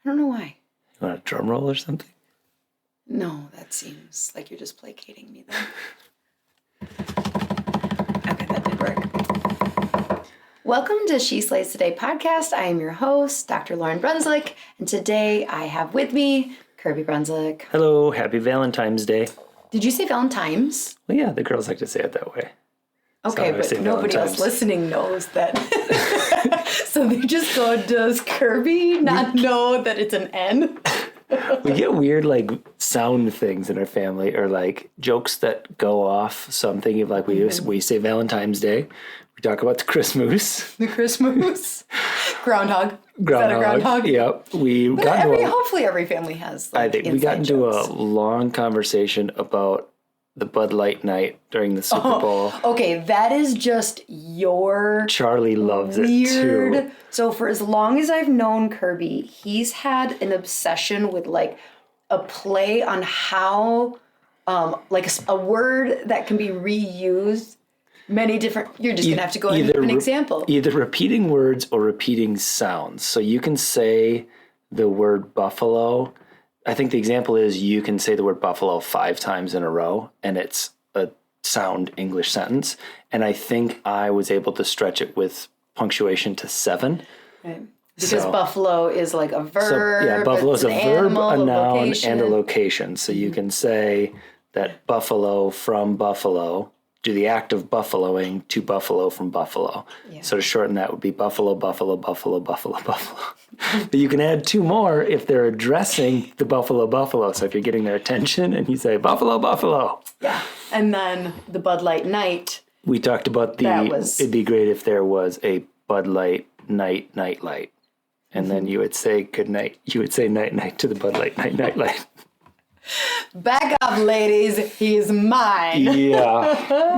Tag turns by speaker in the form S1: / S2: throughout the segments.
S1: don't know why.
S2: You want a drum roll or something?
S1: No, that seems like you're just placating me then. Okay, that did work. Welcome to She Slays Today podcast. I am your host, Dr. Lauryn Brunslick, and today I have with me Kirby Brunslick.
S2: Hello, happy Valentine's Day.
S1: Did you say Valentimes?
S2: Well, yeah, the girls like to say it that way.
S1: Okay, but nobody else listening knows that. So they just go, does Kirby not know that it's an N?
S2: We get weird, like, sound things in our family, or, like, jokes that go off. So I'm thinking of, like, we say Valentine's Day. We talk about the Christmas.
S1: The Christmas. Groundhog. Is that a groundhog?
S2: Yep.
S1: Hopefully every family has, like,
S2: I think we got into a long conversation about the Bud Light night during the Super Bowl.
S1: Okay, that is just your
S2: Charlie loves
S1: weird.
S2: it too.
S1: So for as long as I've known Kirby, he's had an obsession with like a play on how, like a word that can be reused many different. You're just gonna have to go and give an example.
S2: Either repeating words or repeating sounds. So you can say the word buffalo. I think the example is you can say the word buffalo 5 times in a row, and it's a sound English sentence. And I think I was able to stretch it with punctuation to 7.
S1: Right. Because buffalo is like a verb.
S2: So, yeah, buffalo is a verb,
S1: animal,
S2: a noun,
S1: location.
S2: and a location. So you can say that buffalo from buffalo, do the act of buffaloing to buffalo from buffalo. Yeah. So to shorten that would be buffalo, buffalo, buffalo, buffalo, buffalo. But you can add 2 more if they're addressing the buffalo. So if you're getting their attention and you say buffalo, buffalo.
S1: Yeah. And then the Bud Light night.
S2: We talked about it'd be great if there was a Bud Light night light. And then you would say good night. You would say night to the Bud Light night light.
S1: Back up, ladies. He's mine.
S2: Yeah.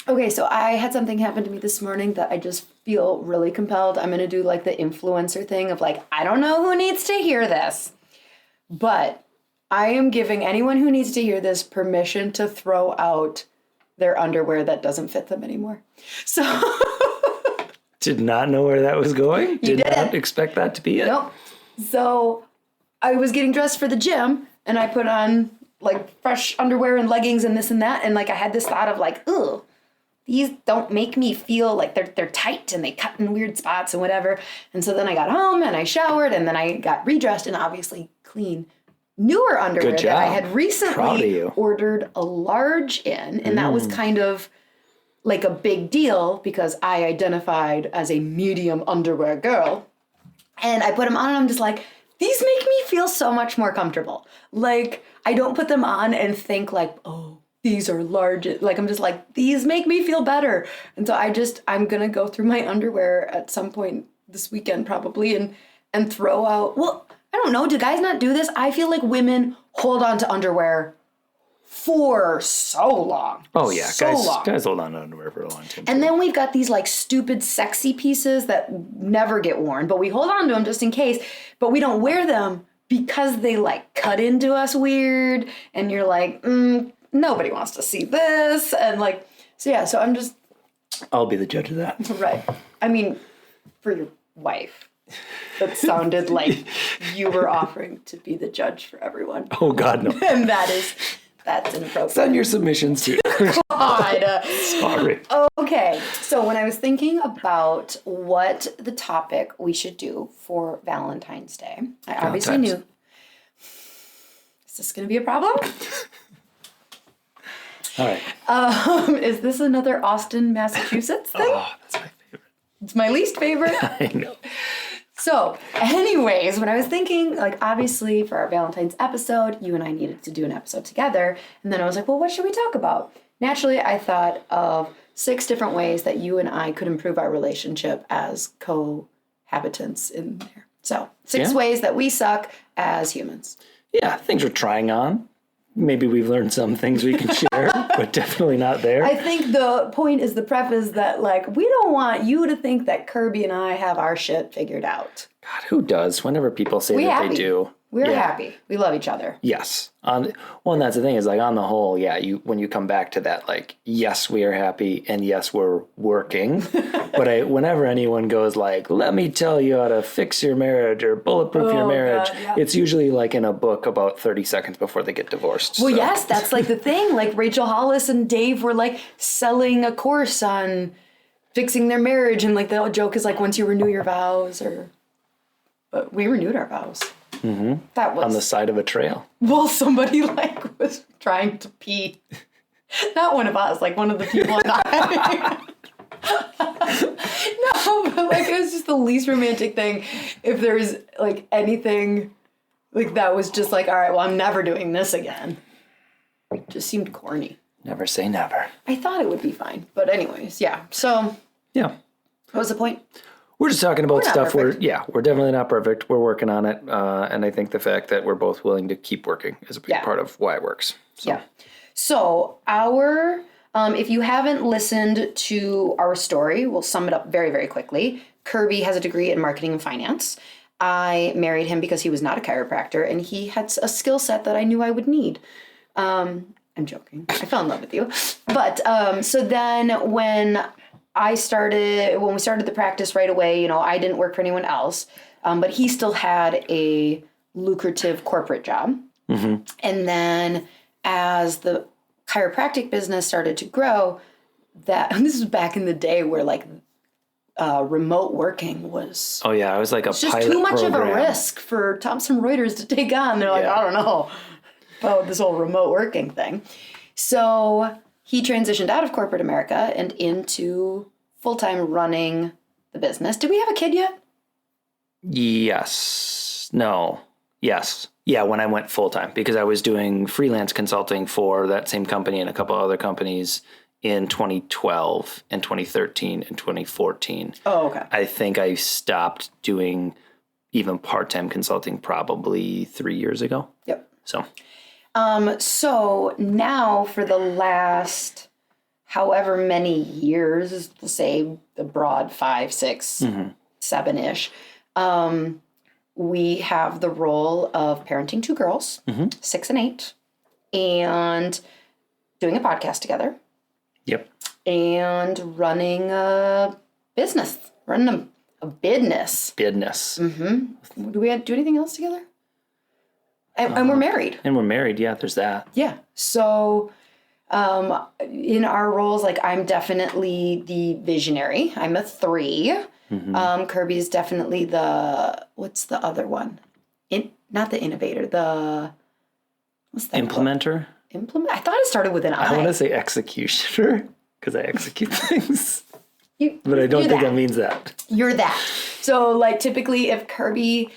S1: Okay, so I had something happen to me this morning that I just feel really compelled. I'm going to do like the influencer thing of like, I don't know who needs to hear this, but I am giving anyone who needs to hear this permission to throw out their underwear that doesn't fit them anymore. So...
S2: Did not know where that was going. Did not expect that to be it.
S1: Nope. So I was getting dressed for the gym and I put on like fresh underwear and leggings and this and that. And like I had this thought of like, ugh, these don't make me feel like they're tight and they cut in weird spots and whatever. And so then I got home and I showered and then I got redressed and obviously clean newer underwear that I had recently ordered a large in. And that was kind of like a big deal because I identified as a medium underwear girl. And I put them on and I'm just like, these make me feel so much more comfortable. Like, I don't put them on and think like, oh, these are large. Like, I'm just like, these make me feel better. And so I'm going to go through my underwear at some point this weekend probably and throw out, well, I don't know. Do guys not do this? I feel like women hold on to underwear for so long.
S2: Oh, yeah. Guys hold on to underwear for a long time.
S1: And then we've got these like stupid sexy pieces that never get worn, but we hold on to them just in case, but we don't wear them because they like cut into us weird. And you're like, nobody wants to see this. And like, so yeah, so
S2: I'll be the judge of that.
S1: Right. I mean, for your wife. That sounded like you were offering to be the judge for everyone.
S2: Oh, God, no.
S1: And that's inappropriate.
S2: Send your submissions to.
S1: God.
S2: Sorry.
S1: Okay, so when I was thinking about what the topic we should do for Valentine's Day, I obviously knew. Is this going to be a problem?
S2: All right.
S1: Is this another Austin, Massachusetts thing?
S2: Oh, that's my favorite.
S1: It's my least favorite.
S2: I know.
S1: So, anyways, when I was thinking, like, obviously for our Valentine's episode, you and I needed to do an episode together. And then I was like, well, what should we talk about? Naturally, I thought of 6 different ways that you and I could improve our relationship as cohabitants in there. So, 6 ways that we suck as humans.
S2: Yeah, things we're trying on. Maybe we've learned some things we can share, but definitely not there.
S1: I think the point is the preface that, like, we don't want you to think that Kirby and I have our shit figured out.
S2: God, who does? Whenever people say that they do.
S1: We're happy. We love each other.
S2: Yes. And that's the thing is like on the whole, when you come back to that, like, yes, we are happy and yes, we're working. But whenever anyone goes like, let me tell you how to fix your marriage or bulletproof your marriage, it's usually like in a book about 30 seconds before they get divorced.
S1: Well, yes, that's like the thing. Like Rachel Hollis and Dave were like selling a course on fixing their marriage. And like the joke is like, once you renew your vows but we renewed our vows.
S2: Mm-hmm.
S1: That was
S2: on the side of a trail.
S1: Well, somebody like was trying to pee. Not one of us, like one of the people. No, but like it was just the least romantic thing. If there's like anything like that was just like, all right, well, I'm never doing this again. It just seemed corny.
S2: Never say never.
S1: I thought it would be fine, but anyways, yeah. So
S2: yeah,
S1: what was the point?
S2: We're just talking about stuff
S1: where,
S2: we're definitely not perfect. We're working on it. And I think the fact that we're both willing to keep working is a big part of why it works. So.
S1: Yeah. So if you haven't listened to our story, we'll sum it up very, very quickly. Kirby has a degree in marketing and finance. I married him because he was not a chiropractor and he had a skill set that I knew I would need. I'm joking. I fell in love with you. But so then when we started the practice right away, I didn't work for anyone else, but he still had a lucrative corporate job. Mm-hmm. And then as the chiropractic business started to grow, this was back in the day where like remote working was...
S2: Oh yeah, it was like a pilot
S1: just too much
S2: program.
S1: of a risk for Thomson Reuters to take on. They're like, I don't know about this whole remote working thing. So he transitioned out of corporate America and into full-time running the business. Did we have a kid yet?
S2: Yes. No. Yes. Yeah, when I went full-time, because I was doing freelance consulting for that same company and a couple other companies in 2012 and 2013 and 2014.
S1: Oh, okay.
S2: I think I stopped doing even part-time consulting probably 3 years ago.
S1: Yep.
S2: So
S1: now for the last however many years, we'll say the broad 5, 6, 7-ish, we have the role of parenting 2 girls, 6 and 8, and doing a podcast together.
S2: Yep.
S1: And running a business. Business.
S2: Business.
S1: Mm-hmm. Do we do anything else together? And we're married.
S2: And we're married. Yeah, there's that.
S1: Yeah. So in our roles, like I'm definitely the visionary. I'm a 3. Mm-hmm. Kirby is definitely what's the other one? Not the innovator. What's that?
S2: Implementer?
S1: I thought it started with an I.
S2: I want to say executioner because I execute things. But I don't think that means that.
S1: You're that. So like typically if Kirby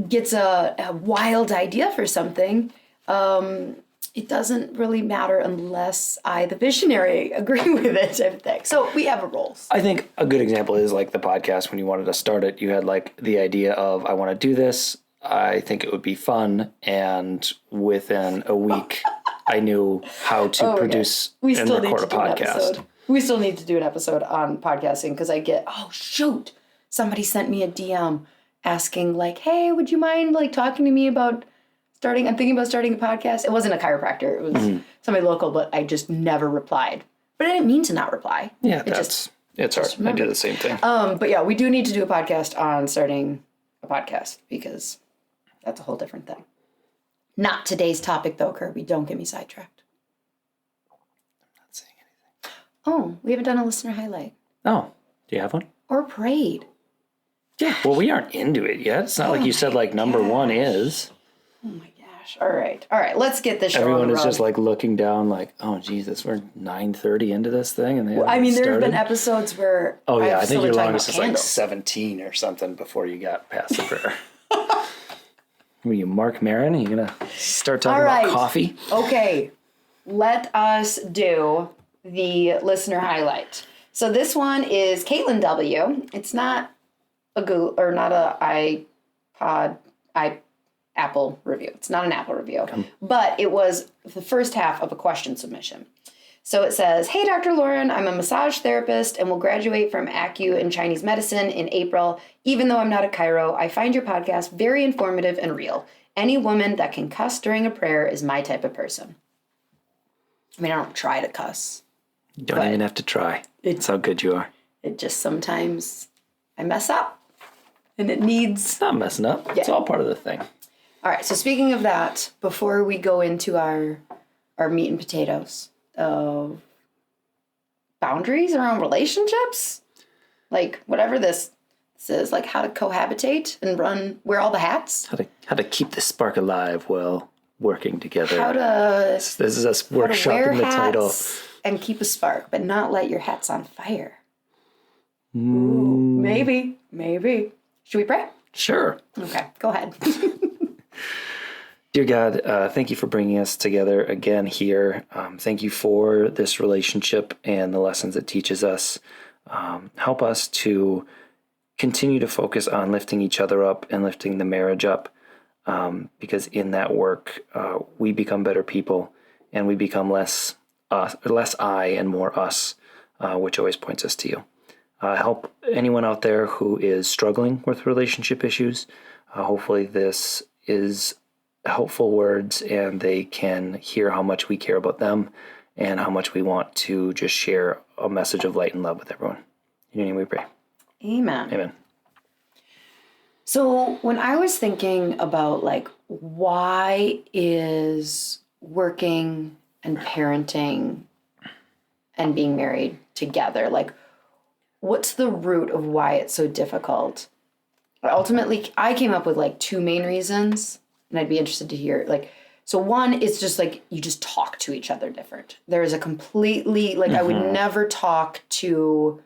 S1: gets a wild idea for something, it doesn't really matter unless I, the visionary, agree with it type of thing. So we have roles.
S2: I think a good example is like the podcast. When you wanted to start it, you had like the idea of, I want to do this. I think it would be fun. And within a week, I knew how to produce and record a podcast.
S1: We still need to do an episode on podcasting because I get, somebody sent me a DM asking like, hey, would you mind like talking to me about I'm thinking about starting a podcast. It wasn't a chiropractor. It was somebody local, but I just never replied. But I didn't mean to not reply.
S2: Yeah, it's hard. I do the same thing.
S1: But yeah, we do need to do a podcast on starting a podcast because that's a whole different thing. Not today's topic though, Kirby. Don't get me sidetracked.
S2: I'm not saying anything.
S1: Oh, we haven't done a listener highlight.
S2: Oh, do you have one?
S1: Or parade.
S2: Yeah, well, we aren't into it yet. It's not like you said like number 1 is.
S1: Oh my gosh. All right. Let's get this show
S2: Everyone
S1: on the
S2: is
S1: road.
S2: just like looking down like, oh, Jesus, we're 9:30 into this thing. And
S1: there have been episodes where
S2: I think your longest is like 17 or something before you got past the prayer. Were you Mark Maron? Are you going to start talking about coffee?
S1: Okay. Let us do the listener highlight. So this one is Caitlin W. It's not a Google or not a Apple review. It's not an Apple review, but it was the first half of a question submission. So it says, hey, Dr. Lauryn, I'm a massage therapist and will graduate from Acu in Chinese medicine in April. Even though I'm not a chiro, I find your podcast very informative and real. Any woman that can cuss during a prayer is my type of person. I mean, I don't try to cuss.
S2: You don't even have to try. It's how good you are.
S1: It just sometimes I mess up. And it needs...
S2: It's not messing up. Yeah. It's all part of the thing.
S1: All right, so speaking of that, before we go into our meat and potatoes of boundaries around relationships, like whatever this is, like how to cohabitate and wear all the hats.
S2: How to keep the spark alive while working together.
S1: This
S2: is us workshopping the title.
S1: And keep a spark, but not light your hats on fire. Ooh, maybe. Should we pray?
S2: Sure.
S1: Okay, go ahead.
S2: Dear God, thank you for bringing us together again here. Thank you for this relationship and the lessons it teaches us. Help us to continue to focus on lifting each other up and lifting the marriage up, because in that work, we become better people and we become less I and more us, which always points us to you. Help anyone out there who is struggling with relationship issues. Hopefully this is helpful words and they can hear how much we care about them and how much we want to just share a message of light and love with everyone. In your name we pray.
S1: Amen.
S2: Amen.
S1: So when I was thinking about like, why is working and parenting and being married together, like, what's the root of why it's so difficult? Ultimately, I came up with like two main reasons, and I'd be interested to hear. Like, so one is just like you just talk to each other different. There is a completely I would never talk to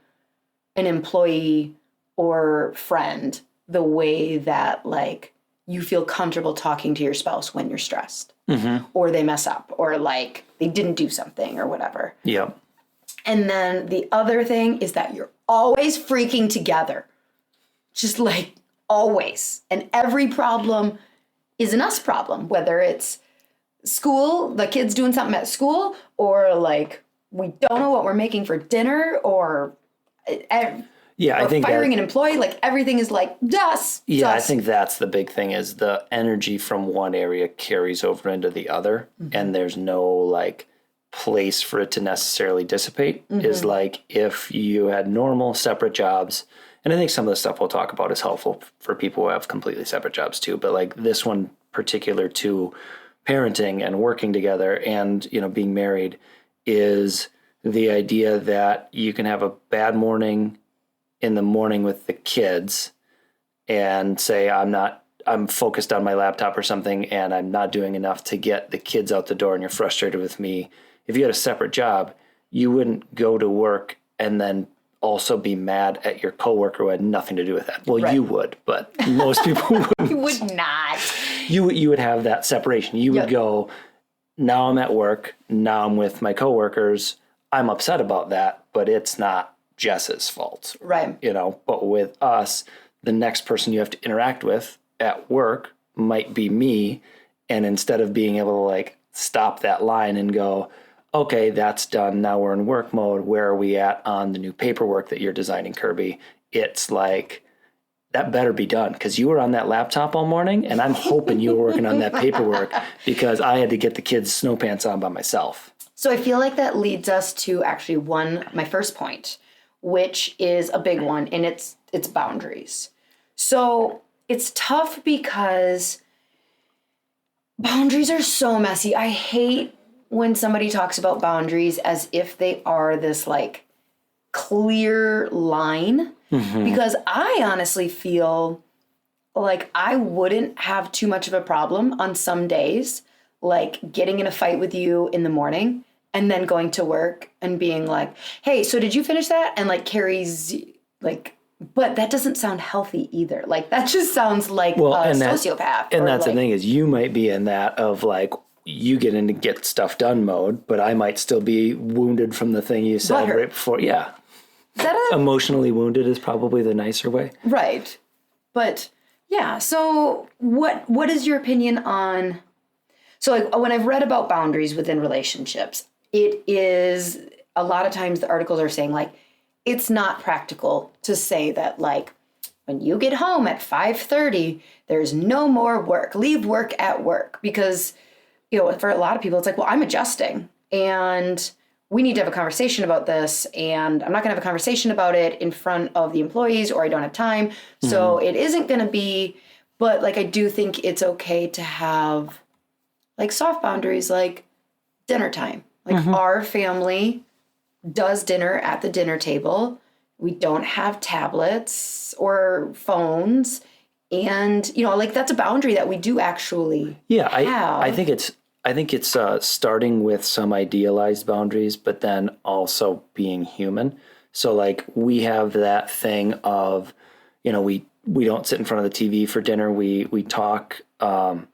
S1: an employee or friend the way that like you feel comfortable talking to your spouse when you're stressed, or they mess up, or like they didn't do something or whatever.
S2: Yeah.
S1: And then the other thing is that you're always freaking together. Just like always. And every problem is an us problem, whether it's school, the kids doing something at school, or like we don't know what we're making for dinner, or
S2: I think
S1: firing an employee. Like everything is like dust.
S2: Yeah, I think that's the big thing is the energy from one area carries over into the other, and there's no like place for it to necessarily dissipate. Is like if you had normal separate jobs, and I think some of the stuff we'll talk about is helpful for people who have completely separate jobs too, but like this one particular to parenting and working together and being married is the idea that you can have a bad morning in the morning with the kids and say I'm focused on my laptop or something and I'm not doing enough to get the kids out the door and you're frustrated with me. If you had a separate job, you wouldn't go to work and then also be mad at your coworker who had nothing to do with that. Well, right. You would, but most people wouldn't.
S1: You would not.
S2: You would have that separation. You would go, now I'm at work, now I'm with my coworkers. I'm upset about that, but it's not Jess's fault.
S1: Right.
S2: But with us, the next person you have to interact with at work might be me. And instead of being able to like stop that line and go, okay, that's done. Now we're in work mode. Where are we at on the new paperwork that you're designing, Kirby? It's like, that better be done because you were on that laptop all morning and I'm hoping you were working on that paperwork because I had to get the kids' snow pants on by myself.
S1: So I feel like that leads us to actually my first point, which is a big one, and it's boundaries. So it's tough because boundaries are so messy. I hate when somebody talks about boundaries as if they are this like clear line, because I honestly feel like I wouldn't have too much of a problem on some days, like getting in a fight with you in the morning and then going to work and being like, hey, so did you finish that? And like Carrie's like, but that doesn't sound healthy either. Like that just sounds like a sociopath.
S2: And that's the thing is you might be in that of like, you get into get stuff done mode, but I might still be wounded from the thing you said right before. Yeah.
S1: Is that
S2: emotionally wounded is probably the nicer way. Right.
S1: But yeah. So what is your opinion on, so like when I've read about boundaries within relationships, it is a lot of times the articles are saying like, it's not practical to say that like when you get home at 5:30, there's no more work. Leave work at work. Because, for a lot of people, it's like, well, I'm adjusting and we need to have a conversation about this. And I'm not going to have a conversation about it in front of the employees, or I don't have time. So it isn't going to be, but like, I do think it's okay to have like soft boundaries, like dinner time. Like our family does dinner at the dinner table. We don't have tablets or phones. And, like that's a boundary that we do actually have.
S2: I think it's starting with some idealized boundaries, but then also being human. So like we have that thing of, we don't sit in front of the TV for dinner. We talk. But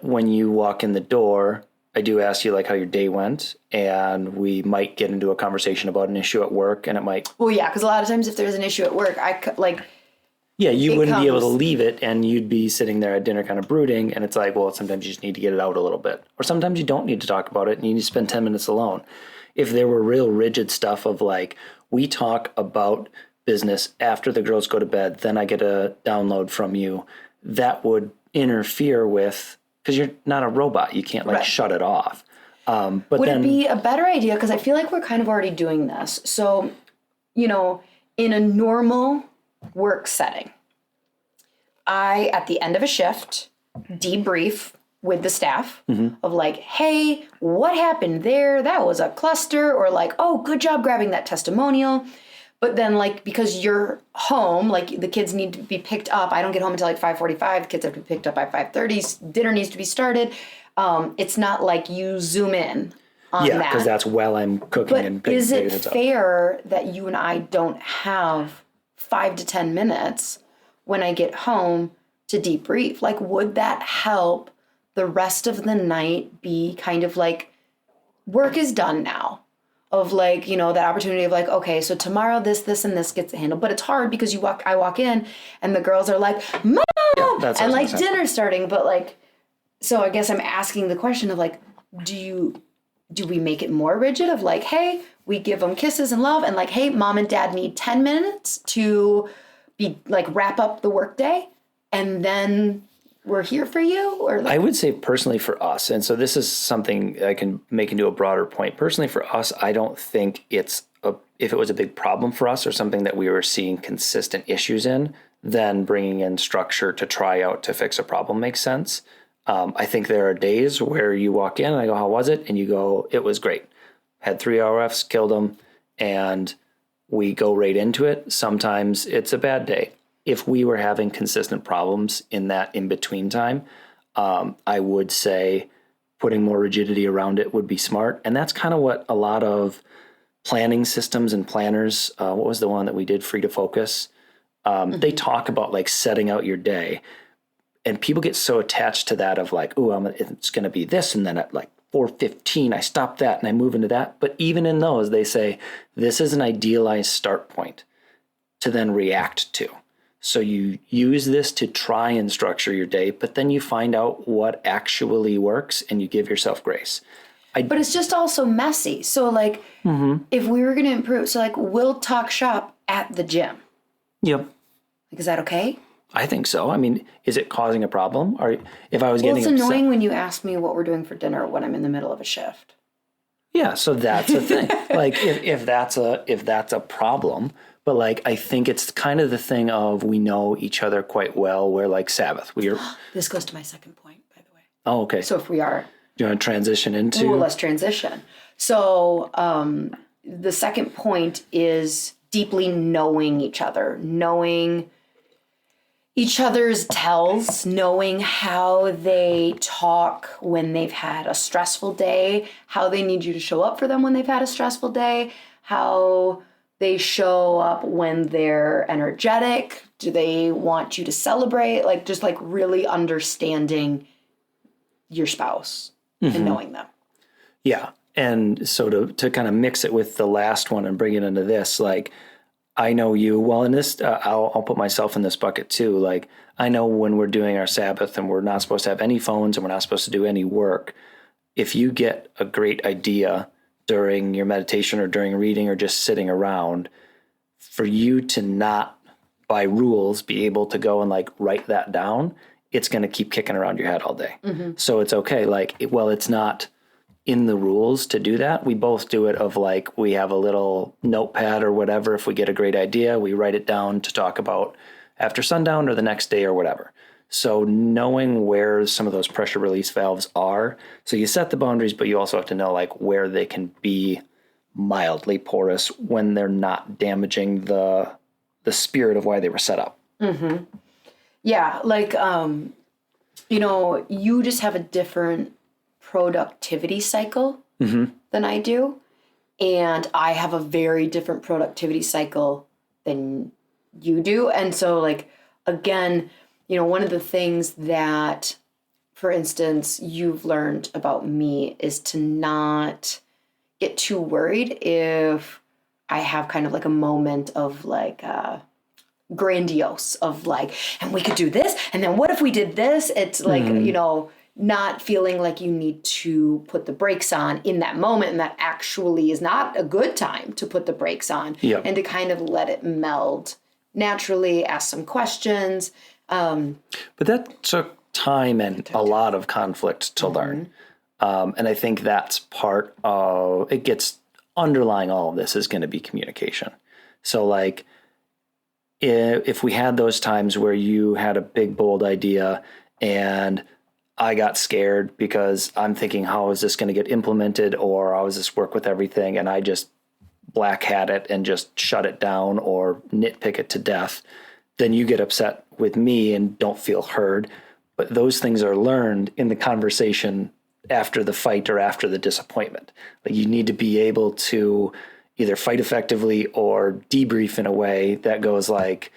S2: when you walk in the door, I do ask you like how your day went, and we might get into a conversation about an issue at work, and it might.
S1: Well, yeah, because a lot of times if there's an issue at work,
S2: you wouldn't be able to leave it, and you'd be sitting there at dinner kind of brooding, and it's like, well, sometimes you just need to get it out a little bit. Or sometimes you don't need to talk about it, and you need to spend 10 minutes alone. If there were real rigid stuff of like, we talk about business after the girls go to bed, then I get a download from you, that would interfere with, because you're not a robot. You can't shut it off. But
S1: would it be a better idea? Because I feel like we're kind of already doing this. So, in a normal work setting, I, at the end of a shift, debrief with the staff of like, hey, what happened there? That was a cluster. Or like, oh, good job grabbing that testimonial. But then like, because you're home, like the kids need to be picked up. I don't get home until like 5:45. The kids have to be picked up by 5:30. Dinner needs to be started. It's not like you zoom in on that.
S2: Yeah, because that's while I'm cooking.
S1: But is it fair that you and I don't have 5 to 10 minutes when I get home to debrief? Like, would that help the rest of the night be kind of like, work is done now? Of like, that opportunity of like, okay, so tomorrow this, and this gets handled. But it's hard because I walk in and the girls are like, Mom! Yeah, and like dinner's starting. But like, so I guess I'm asking the question of like, do we make it more rigid of like, hey, we give them kisses and love, and like, hey, Mom and Dad need 10 minutes to be like wrap up the workday, and then we're here for you? Or like,
S2: I would say personally for us, and so this is something I can make into a broader point. Personally for us, I don't think if it was a big problem for us or something that we were seeing consistent issues in, then bringing in structure to try out to fix a problem makes sense. I think there are days where you walk in and I go, how was it? And you go, it was great. Had 3 RFs, killed them, and we go right into it. Sometimes it's a bad day. If we were having consistent problems in that in-between time, I would say putting more rigidity around it would be smart. And that's kind of what a lot of planning systems and planners, what was the one that we did, Free to Focus? They talk about like setting out your day. And people get so attached to that of like, it's going to be this. And then at like 4:15, I stop that and I move into that. But even in those, they say, this is an idealized start point to then react to. So you use this to try and structure your day, but then you find out what actually works and you give yourself grace.
S1: But it's just also messy. So like, if we were going to improve, so like we'll talk shop at the gym.
S2: Yep.
S1: Like, is that okay?
S2: I think so. I mean, is it causing a problem? Or if I was getting
S1: it's annoying when you ask me what we're doing for dinner when I'm in the middle of a shift.
S2: Yeah, so that's a thing. Like if that's a problem, but like I think it's kind of the thing of we know each other quite well. Where like Sabbath,
S1: This goes to my second point, by the way.
S2: Oh, okay.
S1: So if we are,
S2: do you want to transition into?
S1: Well, let's transition. So the second point is deeply knowing each other, knowing each other's tells, knowing how they talk when they've had a stressful day, how they need you to show up for them when they've had a stressful day, how they show up when they're energetic. Do they want you to celebrate? Like just like really understanding your spouse and knowing them.
S2: Yeah. And so to kind of mix it with the last one and bring it into this, like, I know you well in this. I'll put myself in this bucket too. Like I know when we're doing our Sabbath and we're not supposed to have any phones and we're not supposed to do any work. If you get a great idea during your meditation or during reading or just sitting around, for you to not by rules be able to go and like write that down, it's going to keep kicking around your head all day. So it's okay. Like, it's not in the rules to do that. We both do it of like, we have a little notepad or whatever. If we get a great idea, we write it down to talk about after sundown or the next day or whatever. So knowing where some of those pressure release valves are, so you set the boundaries, but you also have to know like where they can be mildly porous when they're not damaging the spirit of why they were set up.
S1: Yeah, like, you just have a different productivity cycle than I do. And I have a very different productivity cycle than you do. And so, like, again, one of the things that, for instance, you've learned about me is to not get too worried if I have kind of like a moment of like grandiose of like, and we could do this, and then what if we did this? It's like, not feeling like you need to put the brakes on in that moment, and that actually is not a good time to put the brakes on, and to kind of let it meld naturally, ask some questions.
S2: But that took time and a lot of conflict to learn. And I think that's part of it. Gets underlying all of this is going to be communication. So like, if we had those times where you had a big, bold idea and I got scared because I'm thinking, how is this going to get implemented, or how does this work with everything? And I just black hat it and just shut it down or nitpick it to death, then you get upset with me and don't feel heard. But those things are learned in the conversation after the fight or after the disappointment. Like, you need to be able to either fight effectively or debrief in a way that goes like,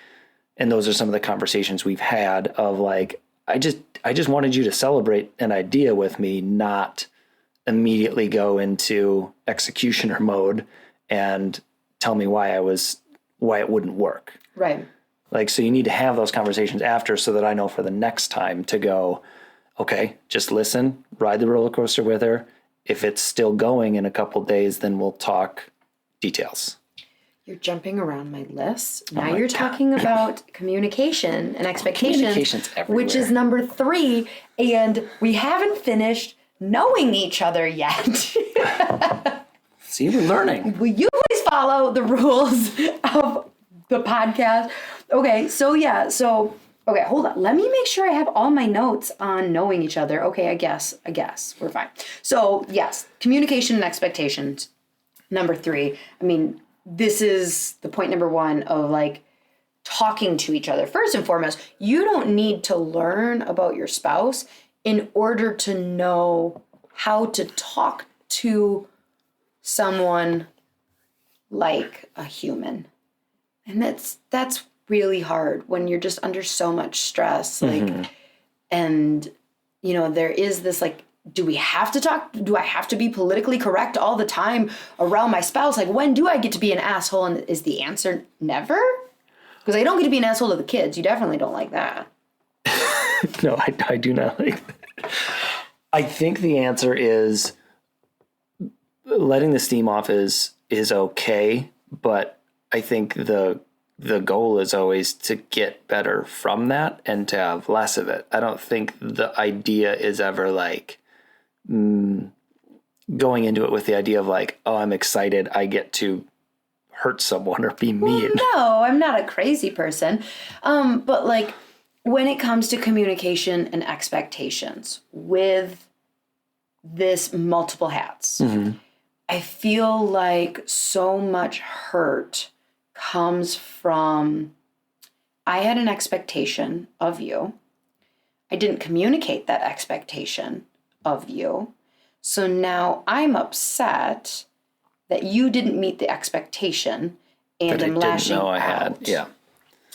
S2: and those are some of the conversations we've had of like, I just wanted you to celebrate an idea with me, not immediately go into executioner mode and tell me why it wouldn't work.
S1: Right.
S2: Like, so you need to have those conversations after so that I know for the next time to go, okay, just listen, ride the roller coaster with her. If it's still going in a couple days, then we'll talk details.
S1: You're jumping around my list. Now you're talking about communication and expectations, which is number 3. And we haven't finished knowing each other yet.
S2: See, we're learning.
S1: Will you please follow the rules of the podcast? Okay, okay, hold on. Let me make sure I have all my notes on knowing each other. Okay, I guess we're fine. So yes, communication and expectations. Number 3. I mean, this is the point number 1 of like talking to each other. First and foremost, you don't need to learn about your spouse in order to know how to talk to someone like a human. And that's really hard when you're just under so much stress. Like, and there is this like, do we have to talk? Do I have to be politically correct all the time around my spouse? Like, when do I get to be an asshole? And is the answer never? Because I don't get to be an asshole to the kids. You definitely don't like that.
S2: No, I do not like that. I think the answer is letting the steam off is okay, but I think the goal is always to get better from that and to have less of it. I don't think the idea is ever like going into it with the idea of like, oh, I'm excited, I get to hurt someone or be mean.
S1: Well, no, I'm not a crazy person. But like when it comes to communication and expectations with this multiple hats, I feel like so much hurt comes from, I had an expectation of you. I didn't communicate that expectation of you. So now I'm upset that you didn't meet the expectation and I'm lashing out.
S2: I had. Yeah.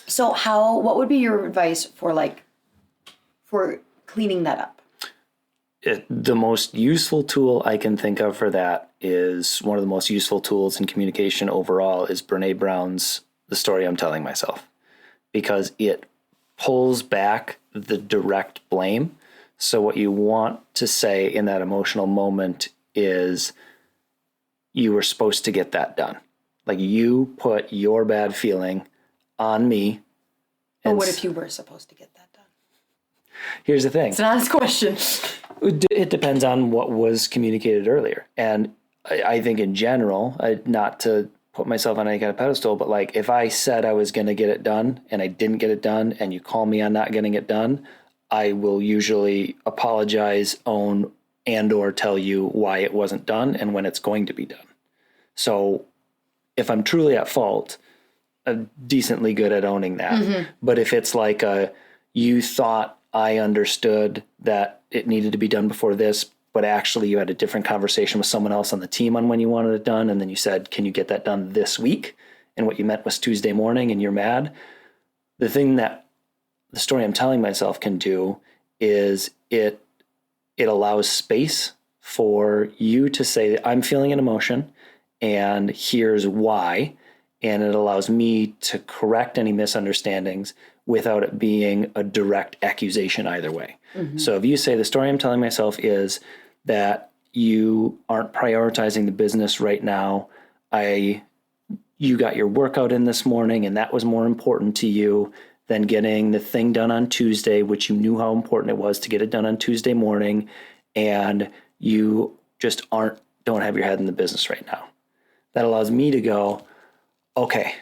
S1: So what would be your advice for cleaning that up?
S2: The most useful tool I can think of for that is one of the most useful tools in communication overall is Brene Brown's The Story I'm Telling Myself, because it pulls back the direct blame. So what you want to say in that emotional moment is you were supposed to get that done. Like, you put your bad feeling on me
S1: But what if you were supposed to get that done?
S2: Here's the thing.
S1: It's an honest question.
S2: It depends on what was communicated earlier. And I think in general, not to put myself on any kind of pedestal, but like if I said I was going to get it done and I didn't get it done and you call me on not getting it done, I will usually apologize, own, and or tell you why it wasn't done and when it's going to be done. So if I'm truly at fault, I'm decently good at owning that. Mm-hmm. But if it's like you thought I understood that it needed to be done before this, but actually you had a different conversation with someone else on the team on when you wanted it done, and then you said, can you get that done this week? And what you meant was Tuesday morning and you're mad. The thing that the story I'm telling myself can do is it allows space for you to say, I'm feeling an emotion and here's why. And it allows me to correct any misunderstandings without it being a direct accusation either way. Mm-hmm. So if you say the story I'm telling myself is that you aren't prioritizing the business right now, you got your workout in this morning and that was more important to you than getting the thing done on Tuesday, which you knew how important it was to get it done on Tuesday morning, and you just don't have your head in the business right now. That allows me to go, okay,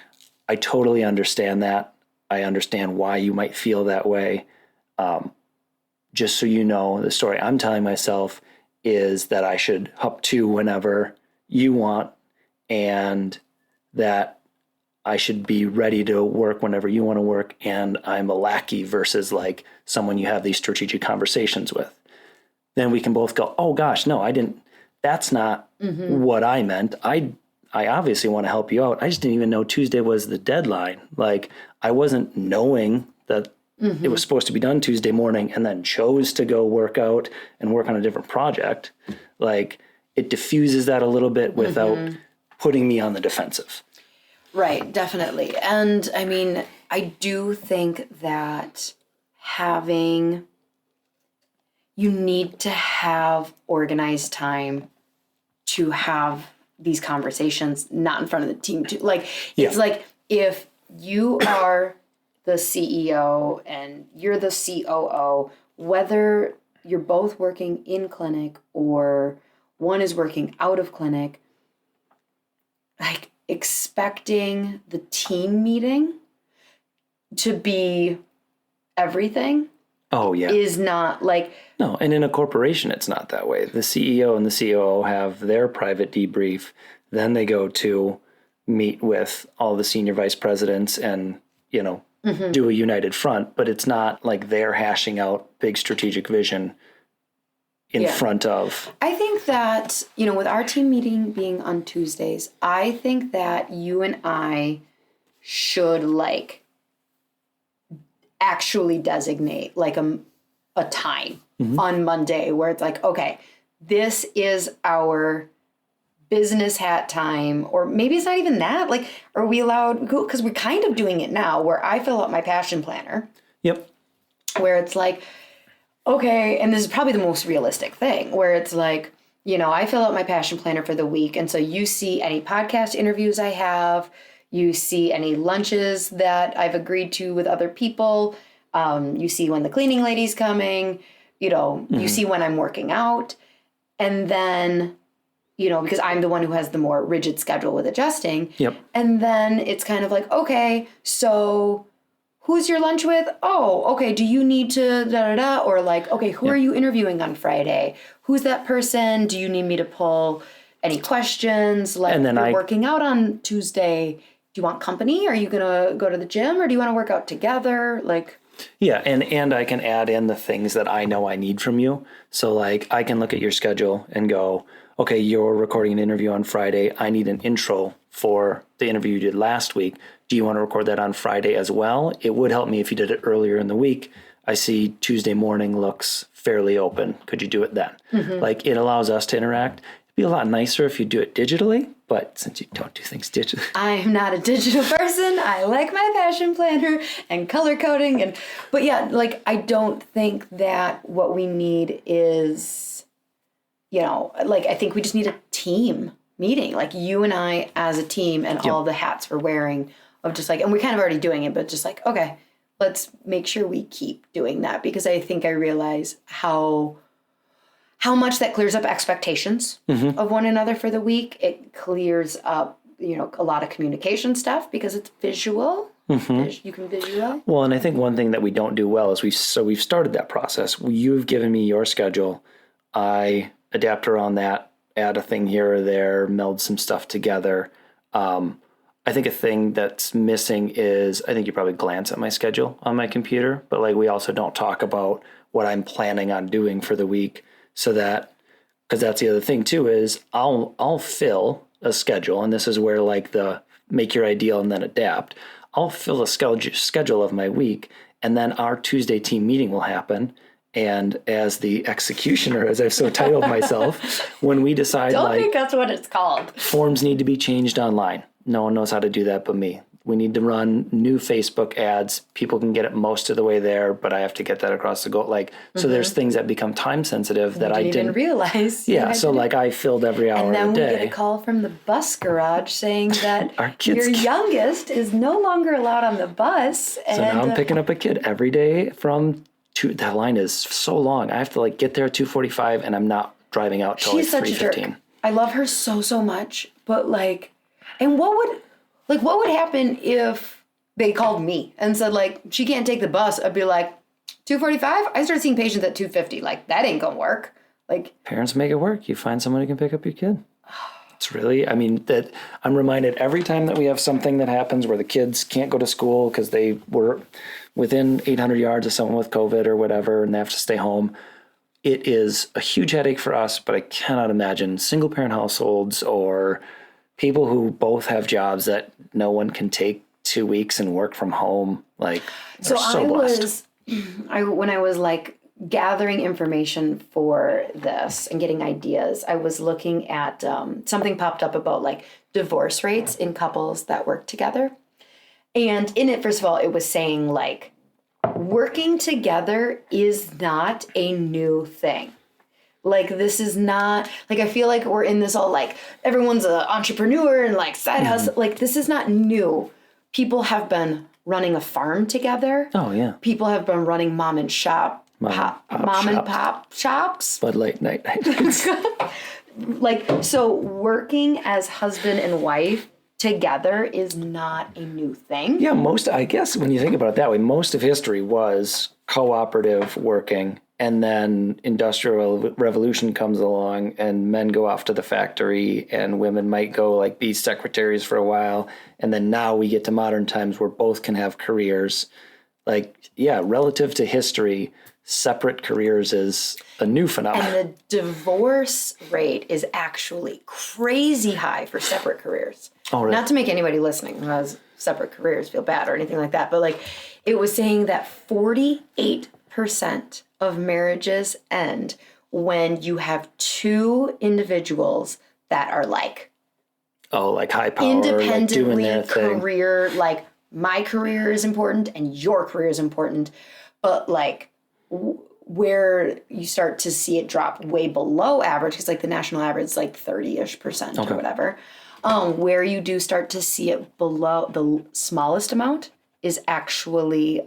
S2: I totally understand that. I understand why you might feel that way. Just so you know, the story I'm telling myself is that I should hop to whenever you want and that I should be ready to work whenever you want to work, and I'm a lackey versus like someone you have these strategic conversations with. Then we can both go, oh gosh, no, I didn't. That's not what I meant. I obviously want to help you out. I just didn't even know Tuesday was the deadline. Like I wasn't knowing that it was supposed to be done Tuesday morning and then chose to go work out and work on a different project. Like it diffuses that a little bit without putting me on the defensive.
S1: Right, definitely. And I mean, I do think that you need to have organized time to have these conversations, not in front of the team too. Like, it's like if you are the CEO and you're the COO, whether you're both working in clinic or one is working out of clinic, like expecting the team meeting to be everything is not like...
S2: No, and in a corporation, it's not that way. The CEO and the COO have their private debrief. Then they go to meet with all the senior vice presidents and, do a united front. But it's not like they're hashing out big strategic vision in front of...
S1: I think that, with our team meeting being on Tuesdays, I think that you and I should, actually designate, a time on Monday where it's like, okay, this is our business hat time, or maybe it's not even that. Like, are we allowed, because we're kind of doing it now where I fill out my passion planner.
S2: Yep.
S1: Where it's like, okay, and this is probably the most realistic thing, where it's like, I fill out my passion planner for the week. And so you see any podcast interviews I have, you see any lunches that I've agreed to with other people. You see when the cleaning lady's coming, you see when I'm working out. And then, because I'm the one who has the more rigid schedule with adjusting.
S2: Yep.
S1: And then it's kind of like, okay, so who's your lunch with? Oh, okay. Do you need to da-da-da? Or like, okay, who are you interviewing on Friday? Who's that person? Do you need me to pull any questions? Like, and then you're working out on Tuesday. Do you want company? Are you going to go to the gym, or do you want to work out together? Like...
S2: Yeah, and I can add in the things that I know I need from you. So like I can look at your schedule and go, okay, you're recording an interview on Friday. I need an intro for the interview you did last week. Do you want to record that on Friday as well? It would help me if you did it earlier in the week. I see Tuesday morning looks fairly open. Could you do it then? Like it allows us to interact. It'd be a lot nicer if you do it digitally, but since you don't do things digitally.
S1: I'm not a digital person. I like my passion planner and color coding. But yeah, like I don't think that what we need is, I think we just need a team meeting. Like you and I as a team and all the hats we're wearing of just like, and we're kind of already doing it, but just like, okay, let's make sure we keep doing that, because I think I realize how much that clears up expectations of one another for the week. It clears up, a lot of communication stuff because it's visual. You can visual.
S2: Well, and I think one thing that we don't do well is we've started that process. You've given me your schedule. I adapt around that, add a thing here or there, meld some stuff together. I think a thing that's missing is, I think you probably glance at my schedule on my computer, but like we also don't talk about what I'm planning on doing for the week, so that, because that's the other thing too, is I'll fill a schedule, and this is where like the make your ideal and then adapt. I'll fill a schedule of my week, and then our Tuesday team meeting will happen. And as the executioner, as I've so titled myself, when we decide
S1: Don't think that's what it's called.
S2: Forms need to be changed online. No one knows how to do that but me. We need to run new Facebook ads. People can get it most of the way there, but I have to get that across the goal. So there's things that become time sensitive that I didn't
S1: even realize.
S2: Yeah, so like I filled every hour of the day.
S1: And then we get a call from the bus garage saying that your youngest is no longer allowed on the bus.
S2: So now I'm picking up a kid every day from that line is so long. I have to like get there at 2:45, and I'm not driving out till like 3:15. She's such a jerk.
S1: I love her so much, but like, and what would happen if they called me and said like she can't take the bus? I'd be like, 2:45. I start seeing patients at 2:50. Like that ain't gonna work. Like
S2: parents make it work. You find someone who can pick up your kid. It's really, that I'm reminded every time that we have something that happens where the kids can't go to school because they were within 800 yards of someone with COVID or whatever, and they have to stay home. It is a huge headache for us, but I cannot imagine single parent households or people who both have jobs that no one can take 2 weeks and work from home. Like, so blessed.
S1: When I was like gathering information for this and getting ideas, I was looking at something popped up about like divorce rates in couples that work together. And in it, first of all, it was saying like working together is not a new thing. Like this is not like, I feel like we're in this all like everyone's an entrepreneur and like side hustle. Like this is not new. People have been running a farm together.
S2: Oh yeah.
S1: People have been running mom and pop shops.
S2: Bud Light night.
S1: Like, so working as husband and wife together is not a new thing.
S2: Yeah, I guess when you think about it that way, most of history was cooperative working, and then industrial revolution comes along and men go off to the factory and women might go like be secretaries for a while. And then now we get to modern times where both can have careers. Like, yeah, relative to history, separate careers is a new phenomenon.
S1: And the divorce rate is actually crazy high for separate careers.
S2: Oh, really?
S1: Not to make anybody listening who has separate careers feel bad or anything like that, but like it was saying that 48% of marriages end when you have two individuals that are like
S2: high power,
S1: independently
S2: like doing their
S1: career, like my career is important and your career is important, but like where you start to see it drop way below average, because like the national average is like 30-ish% or whatever. Where you do start to see it below, the smallest amount is actually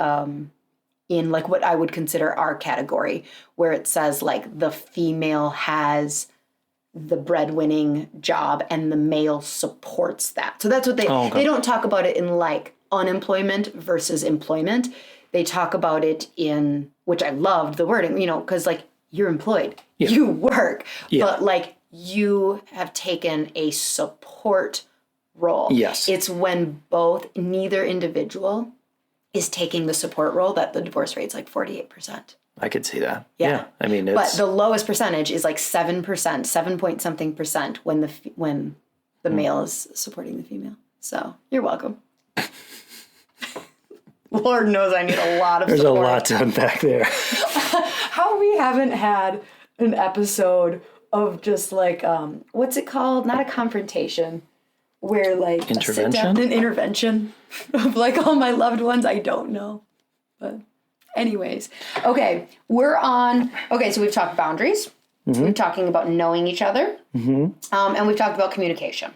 S1: in like what I would consider our category, where it says like the female has the breadwinning job and the male supports that. So that's what they don't talk about it in like unemployment versus employment. They talk about it in, which I loved the wording, because like you're employed, you work, but like you have taken a support role.
S2: Yes.
S1: It's when neither individual is taking the support role that the divorce rate's like 48%.
S2: I could see that.
S1: Yeah.
S2: I mean,
S1: but the lowest percentage is like 7%, 7 point something percent when the male is supporting the female. So you're welcome. Lord knows I need a lot of
S2: There's
S1: support.
S2: a lot to unpack there.
S1: How we haven't had an episode of just like, what's it called? Not a confrontation. Where like
S2: intervention?
S1: A sit down, an intervention of like all my loved ones. I don't know. But anyways. Okay. So we've talked boundaries. Mm-hmm. We're talking about knowing each other. Mm-hmm. And we've talked about communication.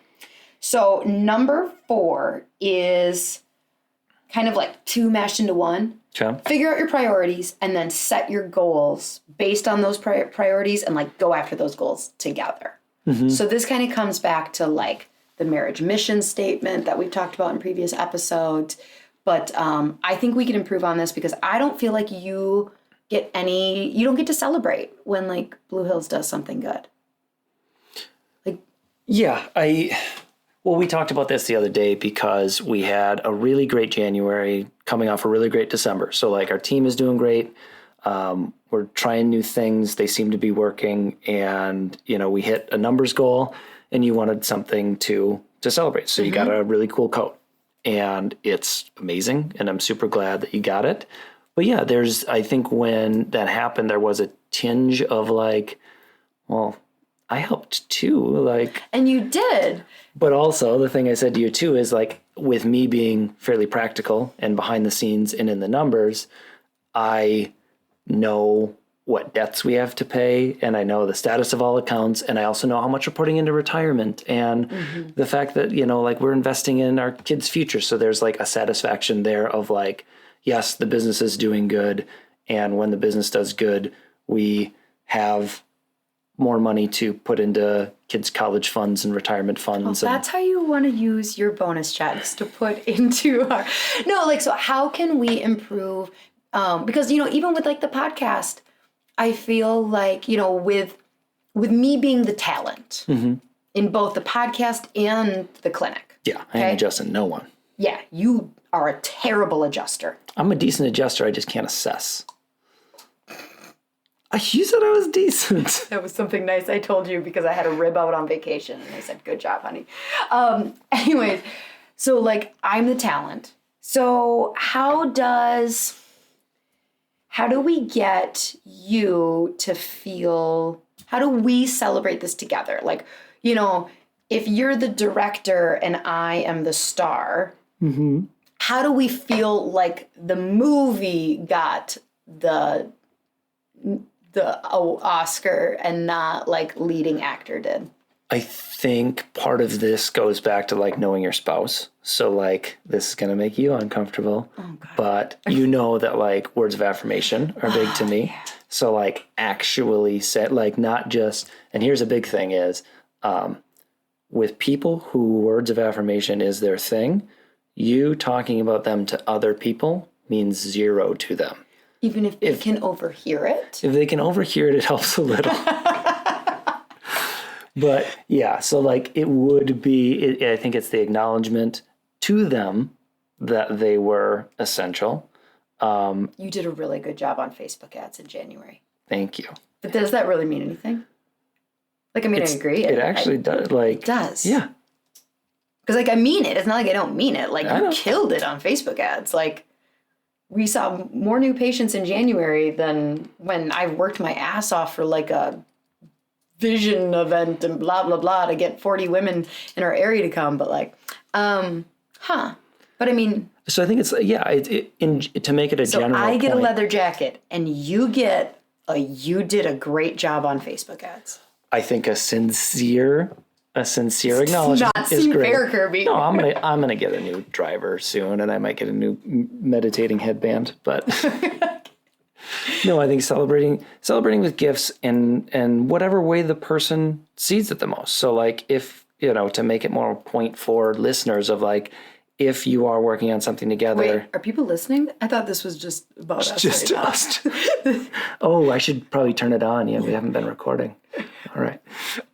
S1: So number 4 is kind of like 2 mashed into one.
S2: Okay.
S1: Figure out your priorities and then set your goals based on those priorities and like go after those goals together. So this kind of comes back to like the marriage mission statement that we've talked about in previous episodes. But I think we can improve on this because I don't feel like you don't get to celebrate when like Blue Hills does something good. Like,
S2: yeah, we talked about this the other day because we had a really great January coming off a really great December. So like our team is doing great. We're trying new things. They seem to be working, and we hit a numbers goal, and you wanted something to celebrate. So you got a really cool coat, and it's amazing, and I'm super glad that you got it. But yeah, I think when that happened, there was a tinge of like, well, I helped too, like.
S1: And you did.
S2: But also the thing I said to you too is like, with me being fairly practical and behind the scenes and in the numbers, I know what debts we have to pay, and I know the status of all accounts, and I also know how much we're putting into retirement, and the fact that like we're investing in our kids' future. So there's like a satisfaction there of like, yes, the business is doing good, and when the business does good, we have more money to put into kids' college funds and retirement funds.
S1: That's how you want to use your bonus checks to put into our so how can we improve? Because even with like the podcast, I feel like with me being the talent in both the podcast and the clinic.
S2: Yeah, I ain't adjusting no one.
S1: Yeah, you are a terrible adjuster.
S2: I'm a decent adjuster. I just can't assess. You said I was decent.
S1: That was something nice I told you because I had a rib out on vacation, and I said, "Good job, honey." Anyways, so like I'm the talent. So how do we get you to feel, how do we celebrate this together? Like, if you're the director and I am the star, how do we feel like the movie got the Oscar and not like leading actor did?
S2: I think part of this goes back to like knowing your spouse. So like this is going to make you uncomfortable, but that like words of affirmation are big to me. Yeah. So like actually say like not just, and here's a big thing is with people who words of affirmation is their thing, you talking about them to other people means zero to them.
S1: Even if they can overhear it?
S2: If they can overhear it, it helps a little. But yeah, so like it would be, I think it's the acknowledgement to them that they were essential.
S1: You did a really good job on Facebook ads in January.
S2: Thank you.
S1: But does that really mean anything? Like, I mean, I agree.
S2: It actually does. Like,
S1: it does.
S2: Yeah.
S1: Because like I mean it. It's not like I don't mean it. Like you killed it on Facebook ads. Like we saw more new patients in January than when I worked my ass off for like a vision event and blah, blah, blah to get 40 women in our area to come. But like, But I mean.
S2: So I think it's, to make it a general
S1: So I get
S2: point,
S1: a leather jacket and you get you did a great job on Facebook ads.
S2: I think a sincere acknowledgement
S1: not
S2: is
S1: seem
S2: great.
S1: fair, Kirby.
S2: No, I'm gonna get a new driver soon, and I might get a new meditating headband. But no, I think celebrating with gifts in whatever way the person sees it the most. So like if to make it more point for listeners of like if you are working on something together.
S1: Wait, are people listening? I thought this was just about us.
S2: Just us. Oh, I should probably turn it on. Yeah, we haven't been recording. All right.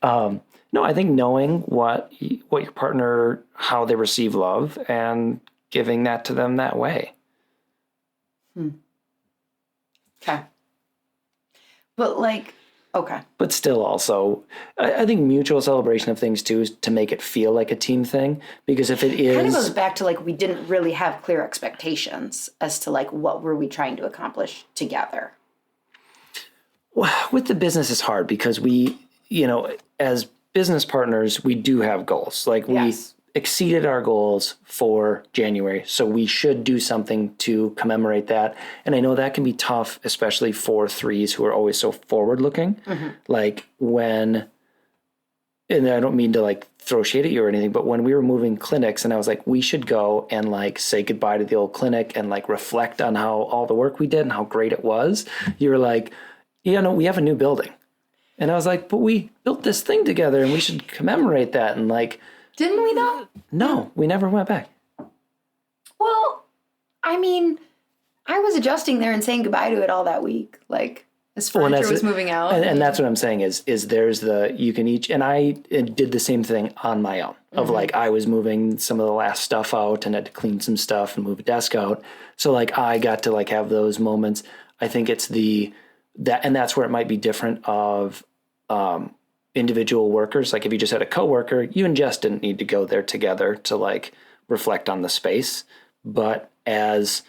S2: No, I think knowing what your partner, how they receive love, and giving that to them that way.
S1: Okay. But like, okay.
S2: But still also, I think mutual celebration of things too is to make it feel like a team thing. Because if it is...
S1: It kind of goes back to like we didn't really have clear expectations as to like what were we trying to accomplish together.
S2: Well, with the business it's hard because we, as business partners, we do have goals. Like we exceeded our goals for January. So we should do something to commemorate that. And I know that can be tough, especially for threes who are always so forward looking. Mm-hmm. Like when and I don't mean to like throw shade at you or anything, but when we were moving clinics and I was like, we should go and like say goodbye to the old clinic and like reflect on how all the work we did and how great it was. You were like, yeah, no, we have a new building. And I was like, but we built this thing together and we should commemorate that. And like,
S1: didn't we though?
S2: No, we never went back.
S1: Well, I mean, I was adjusting there and saying goodbye to it all that week. Like, as furniture was moving out.
S2: And that's what I'm saying is there's you can each, and I did the same thing on my own of like, I was moving some of the last stuff out and had to clean some stuff and move a desk out. So like, I got to like have those moments. I think it's and that's where it might be different of individual workers. Like if you just had a coworker, you and Jess didn't need to go there together to like reflect on the space. But as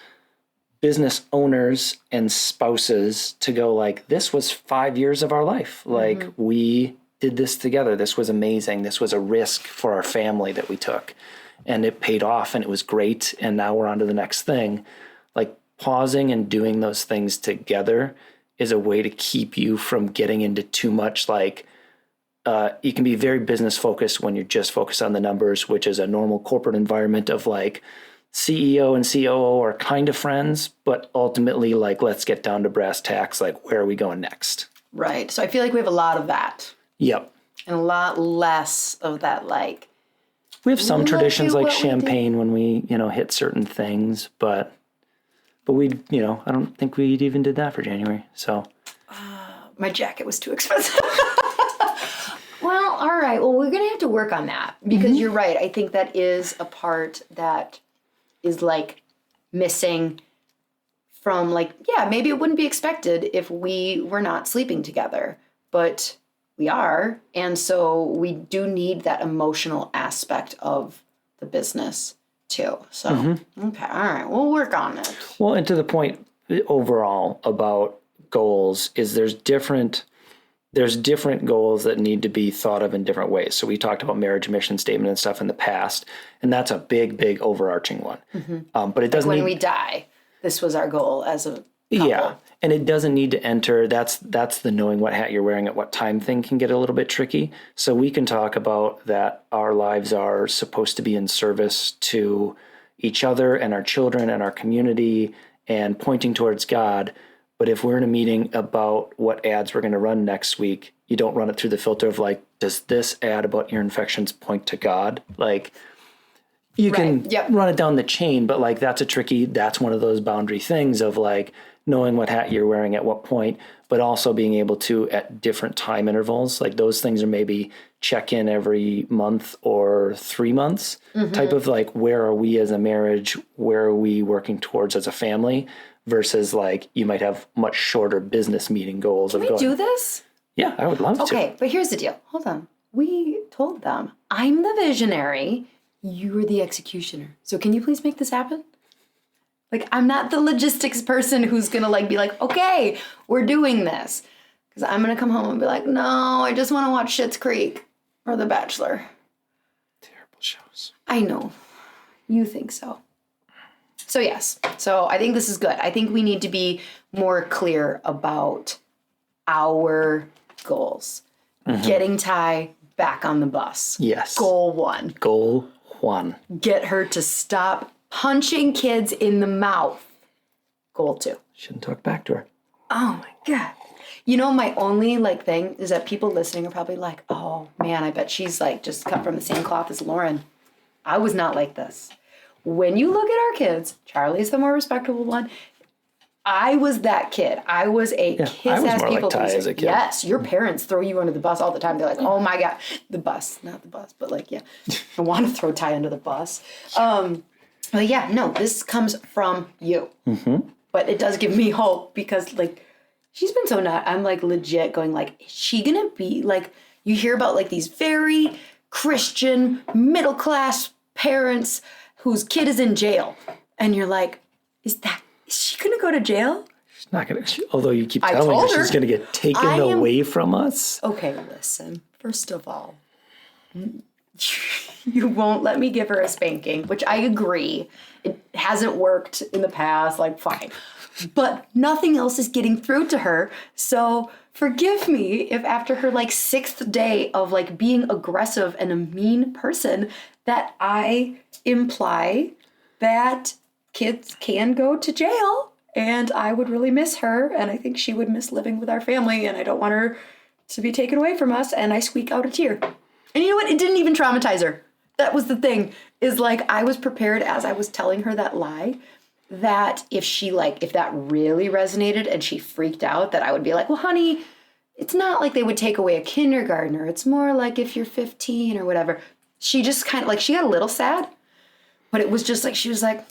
S2: business owners and spouses to go like, this was 5 years of our life. Like we did this together. This was amazing. This was a risk for our family that we took and it paid off and it was great. And now we're on to the next thing. Like pausing and doing those things together is a way to keep you from getting into too much. Like you can be very business focused when you're just focused on the numbers, which is a normal corporate environment of like, CEO and COO are kind of friends, but ultimately, like, let's get down to brass tacks. Like, where are we going next?
S1: Right. So I feel like we have a lot of that.
S2: Yep.
S1: And a lot less of that, like.
S2: We have some traditions like champagne when we, hit certain things, but we, I don't think we even did that for January. So.
S1: My jacket was too expensive. Well, all right. Well, we're going to have to work on that because you're right. I think that is a part that is like missing from like, yeah, maybe it wouldn't be expected if we were not sleeping together, but we are. And so we do need that emotional aspect of the business too. So, okay. All right. We'll work on it.
S2: Well, and to the point overall about goals is there's different goals that need to be thought of in different ways. So we talked about marriage mission statement and stuff in the past, and that's a big, big overarching one. But it doesn't.
S1: Like when we die, this was our goal as a couple.
S2: Yeah, and it doesn't need to enter. That's the knowing what hat you're wearing at what time thing can get a little bit tricky. So we can talk about that our lives are supposed to be in service to each other and our children and our community and pointing towards God. But if we're in a meeting about what ads we're going to run next week, you don't run it through the filter of like, does this ad about ear infections point to God? Like you can run it down the chain, but like that's one of those boundary things of like knowing what hat you're wearing at what point, but also being able to at different time intervals, like those things are maybe check in every month or 3 months type of like, where are we as a marriage? Where are we working towards as a family? Versus like you might have much shorter business meeting goals.
S1: Can we do this?
S2: Yeah, I would love to.
S1: Okay, but here's the deal. Hold on. We told them, I'm the visionary, you're the executioner. So can you please make this happen? Like, I'm not the logistics person who's gonna like be like, okay, we're doing this. Because I'm gonna come home and be like, no, I just wanna watch Schitt's Creek or The Bachelor.
S2: Terrible shows.
S1: I know. You think so. So yes, so I think this is good. I think we need to be more clear about our goals. Getting Ty back on the bus.
S2: Yes.
S1: Goal 1.
S2: Goal 1.
S1: Get her to stop punching kids in the mouth. Goal 2.
S2: Shouldn't talk back to her.
S1: Oh my God. You know, my only like thing is that people listening are probably like, oh man, I bet she's like just cut from the same cloth as Lauryn. I was not like this. When you look at our kids, Charlie's the more respectable one. I was that kid. I was a kiss-ass people
S2: like as a kid.
S1: Yes, your parents throw you under the bus all the time. They're like, oh my God. The bus, not the bus, but like, yeah. I want to throw Ty under the bus. But yeah, no, this comes from you. But it does give me hope because like, she's been so not. I'm like legit going like, is she going to be like, you hear about like these very Christian, middle-class parents whose kid is in jail. And you're like, is she going to go to jail?
S2: She's not going to, although you keep telling her she's going to get taken away from us.
S1: Okay, listen, first of all, you won't let me give her a spanking, which I agree. hasn't worked in the past, like fine. But nothing else is getting through to her. So forgive me if after her like 6th day of like being aggressive and a mean person that I imply that kids can go to jail, and I would really miss her, and I think she would miss living with our family, and I don't want her to be taken away from us, and I squeak out a tear. And you know what? It didn't even traumatize her. That was the thing, is like I was prepared as I was telling her that lie, that if that really resonated and she freaked out, that I would be like, well, honey, it's not like they would take away a kindergartner. It's more like if you're 15 or whatever. She just kind of like, she got a little sad, but it was just like, she was like,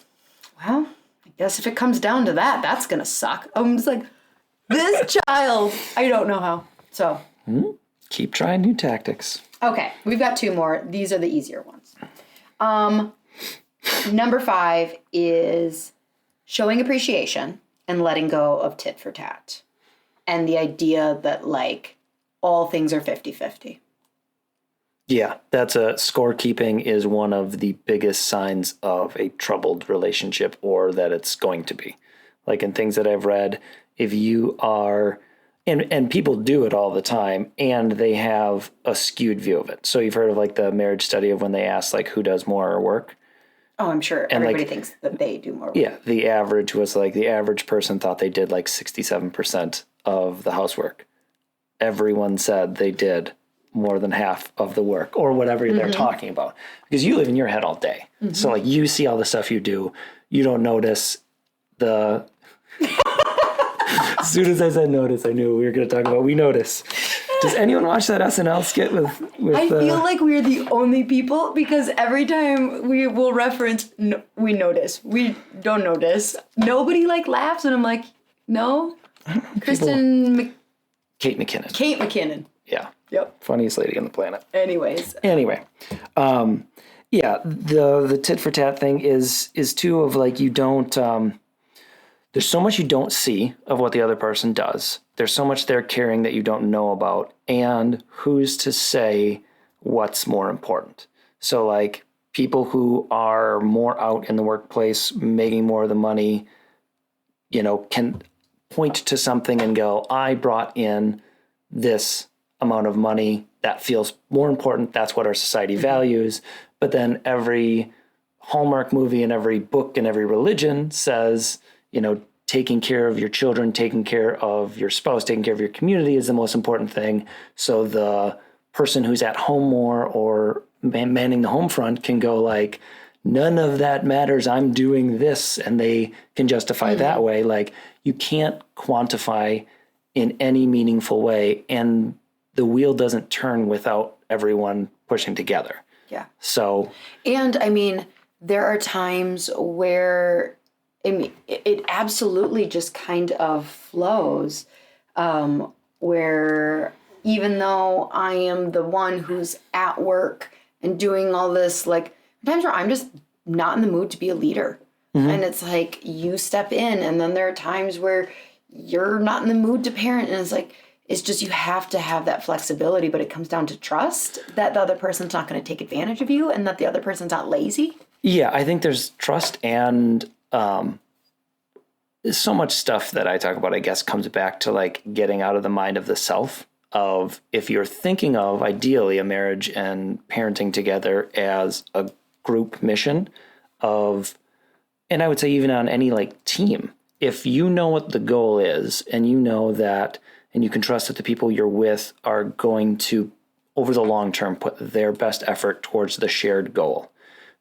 S1: well, I guess if it comes down to that, that's going to suck. I'm just like, this child, I don't know how. So.
S2: Keep trying new tactics.
S1: Okay, we've got 2 more. These are the easier ones. Number 5 is showing appreciation and letting go of tit for tat. And the idea that like all things are 50-50.
S2: Yeah, that's scorekeeping is one of the biggest signs of a troubled relationship, or that it's going to be. Like in things that I've read, if you are, and people do it all the time, and they have a skewed view of it. So you've heard of like the marriage study of when they ask like who does more work.
S1: Oh, I'm sure everybody thinks that they do more work.
S2: Yeah, the average was like the average person thought they did like 67% of the housework. Everyone said they did more than half of the work, or whatever they're talking about, because you live in your head all day. So like you see all the stuff you do, you don't notice the. As soon as I said notice, I knew we were going to talk about we notice. Does anyone watch that SNL skit with
S1: I feel like we're the only people, because every time we will reference, we notice. We don't notice. Nobody like laughs, and I'm like, no.
S2: Kate McKinnon.
S1: Kate McKinnon.
S2: Yeah.
S1: Yep.
S2: Funniest lady on the planet.
S1: Anyway.
S2: Yeah, the tit for tat thing is too of like you don't. There's so much you don't see of what the other person does. There's so much they're carrying that you don't know about, and who's to say what's more important? So like people who are more out in the workplace, making more of the money, can point to something and go, I brought in this amount of money. That feels more important. That's what our society values. But then every Hallmark movie and every book and every religion says, taking care of your children, taking care of your spouse, taking care of your community is the most important thing. So the person who's at home more or manning the home front can go like, none of that matters. I'm doing this. And they can justify that way. Like you can't quantify in any meaningful way. And the wheel doesn't turn without everyone pushing together.
S1: Yeah.
S2: So.
S1: And I mean, there are times where it absolutely just kind of flows, where even though I am the one who's at work and doing all this, like times where I'm just not in the mood to be a leader. And it's like you step in, and then there are times where you're not in the mood to parent, and it's like, it's just you have to have that flexibility, but it comes down to trust that the other person's not going to take advantage of you and that the other person's not lazy.
S2: Yeah, I think there's trust, and so much stuff that I talk about, I guess, comes back to like getting out of the mind of the self of if you're thinking of ideally a marriage and parenting together as a group mission of, and I would say even on any like team, if you know what the goal is and you know that, and you can trust that the people you're with are going to, over the long term, put their best effort towards the shared goal.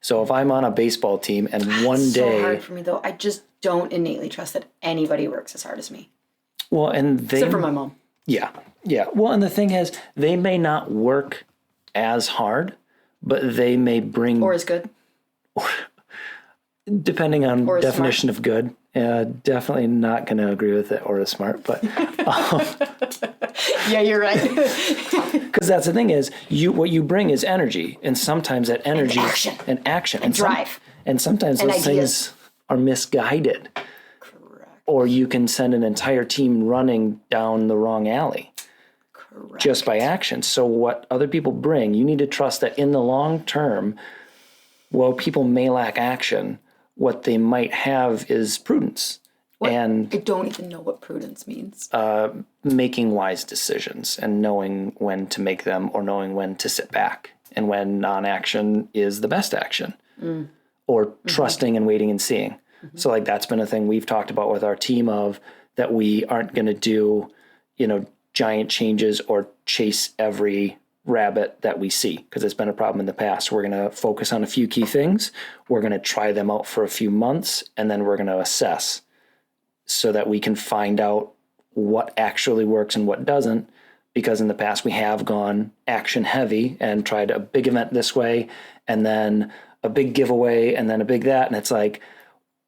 S2: So if I'm on a baseball team and one day...
S1: so hard for me, though. I just don't innately trust that anybody works as hard as me.
S2: Well, and they...
S1: Except for my mom.
S2: Yeah. Well, and the thing is, they may not work as hard, but they may bring...
S1: Or as good.
S2: Depending on
S1: or
S2: definition
S1: smart.
S2: Of good. Definitely not going to agree with it or as smart, but...
S1: Yeah, you're right.
S2: Because that's the thing is, what you bring is energy, and sometimes that energy...
S1: And action. And drive.
S2: And sometimes
S1: and
S2: those
S1: ideas.
S2: Things are misguided.
S1: Correct.
S2: Or you can send an entire team running down the wrong alley.
S1: Correct.
S2: Just by action. So what other people bring, you need to trust that in the long term, while people may lack action, what they might have is prudence. And
S1: I don't even know what prudence means.
S2: making wise decisions and knowing when to make them or knowing when to sit back and when non-action is the best action or trusting and waiting and seeing. So like that's been a thing we've talked about with our team of that we aren't going to do, giant changes or chase every rabbit that we see because it's been a problem in the past. We're going to focus on a few key things. We're going to try them out for a few months and then we're going to assess so that we can find out what actually works and what doesn't. Because in the past we have gone action heavy and tried a big event this way and then a big giveaway and then a big that. And it's like,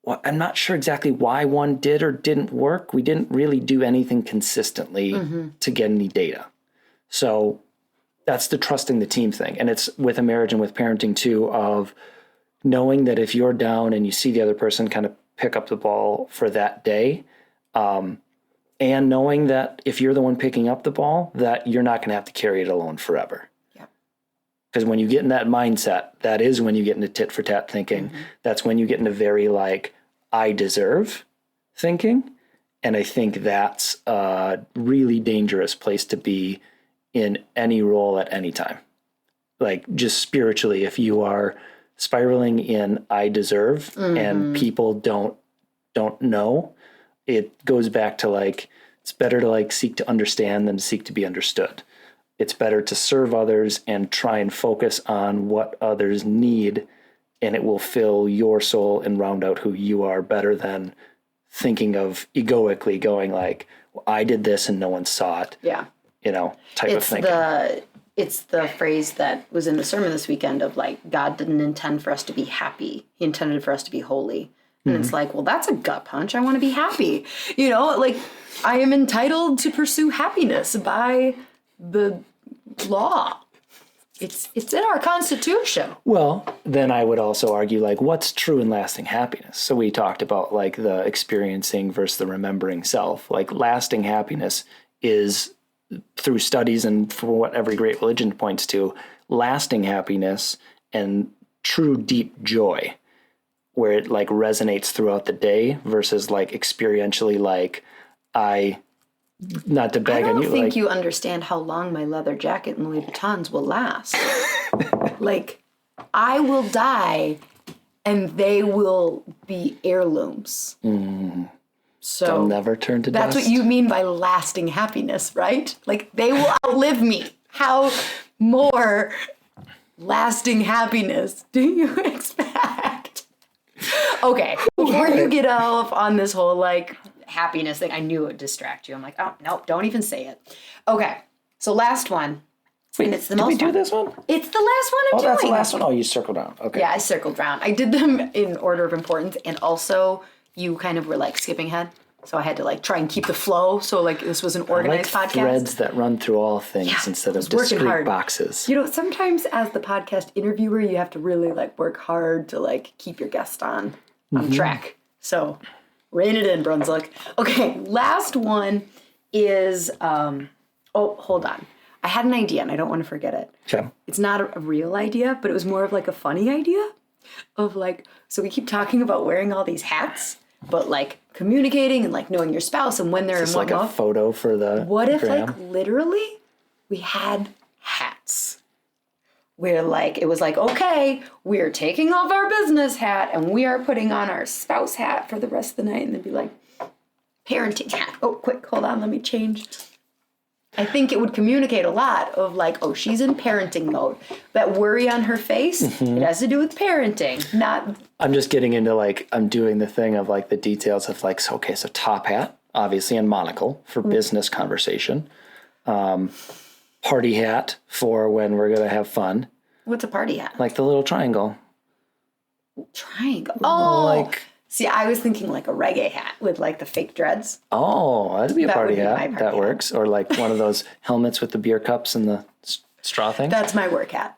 S2: well, I'm not sure exactly why one did or didn't work. We didn't really do anything consistently to get any data. So that's the trusting the team thing. And it's with a marriage and with parenting too, of knowing that if you're down and you see the other person kind of pick up the ball for that day, and knowing that if you're the one picking up the ball, that you're not going to have to carry it alone forever. Because when you get in that mindset, that is when you get into tit for tat thinking. That's when you get into very like, I deserve thinking. And I think that's a really dangerous place to be in any role at any time. Like just spiritually, if you are spiraling in I deserve and people don't know, it goes back to like, it's better to like seek to understand than seek to be understood. It's better to serve others and try and focus on what others need, and it will fill your soul and round out who you are better than thinking of egoically going like, well, I did this and no one saw it.
S1: Yeah.
S2: Type of thinking.
S1: It's the phrase that was in the sermon this weekend of like, God didn't intend for us to be happy. He intended for us to be holy. And it's like, well, that's a gut punch. I want to be happy. Like I am entitled to pursue happiness by the law. It's in our Constitution.
S2: Well, then I would also argue like what's true and lasting happiness. So we talked about like the experiencing versus the remembering self. Like lasting happiness is through studies and for what every great religion points to, lasting happiness and true deep joy where it like resonates throughout the day versus like experientially like not to bag on you. I
S1: don't think you understand how long my leather jacket and Louis Vuittons will last. Like, I will die and they will be heirlooms. So
S2: they'll never turn to
S1: dust. That's what you mean by lasting happiness, right? Like, they will outlive me. How more lasting happiness do you expect? Okay, before you get off on this whole, like, happiness thing, I knew it would distract you. I'm like, oh, no, don't even say it. Okay, so last one.
S2: Wait,
S1: and it's the
S2: did
S1: most
S2: we do
S1: fun.
S2: this one?
S1: It's the last one I'm doing.
S2: Oh, that's the last one? Oh, you circled down. Okay.
S1: Yeah, I circled around. I did them in order of importance, and also you kind of were, like, skipping ahead. So I had to, like, try and keep the flow. So, like, this was an organized podcast.
S2: Threads that run through all things instead of discrete boxes.
S1: Sometimes as the podcast interviewer, you have to really, like, work hard to, like, keep your guest on track. So, rein it in, Brunswick. Okay, last one is, hold on. I had an idea, and I don't want to forget it.
S2: Okay.
S1: It's not a real idea, but it was more of, like, a funny idea of, like, so we keep talking about wearing all these hats, but, like, communicating and, like, knowing your spouse and when they're in what mode.
S2: Like a photo for the
S1: What if,
S2: gram?
S1: like, literally we had hats where, like, it was like, okay, we're taking off our business hat and we are putting on our spouse hat for the rest of the night, and then be like, parenting hat. Oh, quick, hold on, let me change. I think it would communicate a lot of, like, oh, she's in parenting mode. That worry on her face, it has to do with parenting, not...
S2: I'm just getting into, like, I'm doing the thing of, like, the details of, like, so top hat, obviously, and monocle for business conversation. Party hat for when we're going to have fun.
S1: What's a party hat?
S2: Like the little triangle.
S1: Triangle? Oh,
S2: like...
S1: See, I was thinking like a reggae hat with, like, the fake dreads.
S2: Oh, that'd be a party hat.
S1: My party
S2: that
S1: hat.
S2: works. Or like one of those helmets with the beer cups and the straw thing.
S1: That's my work hat.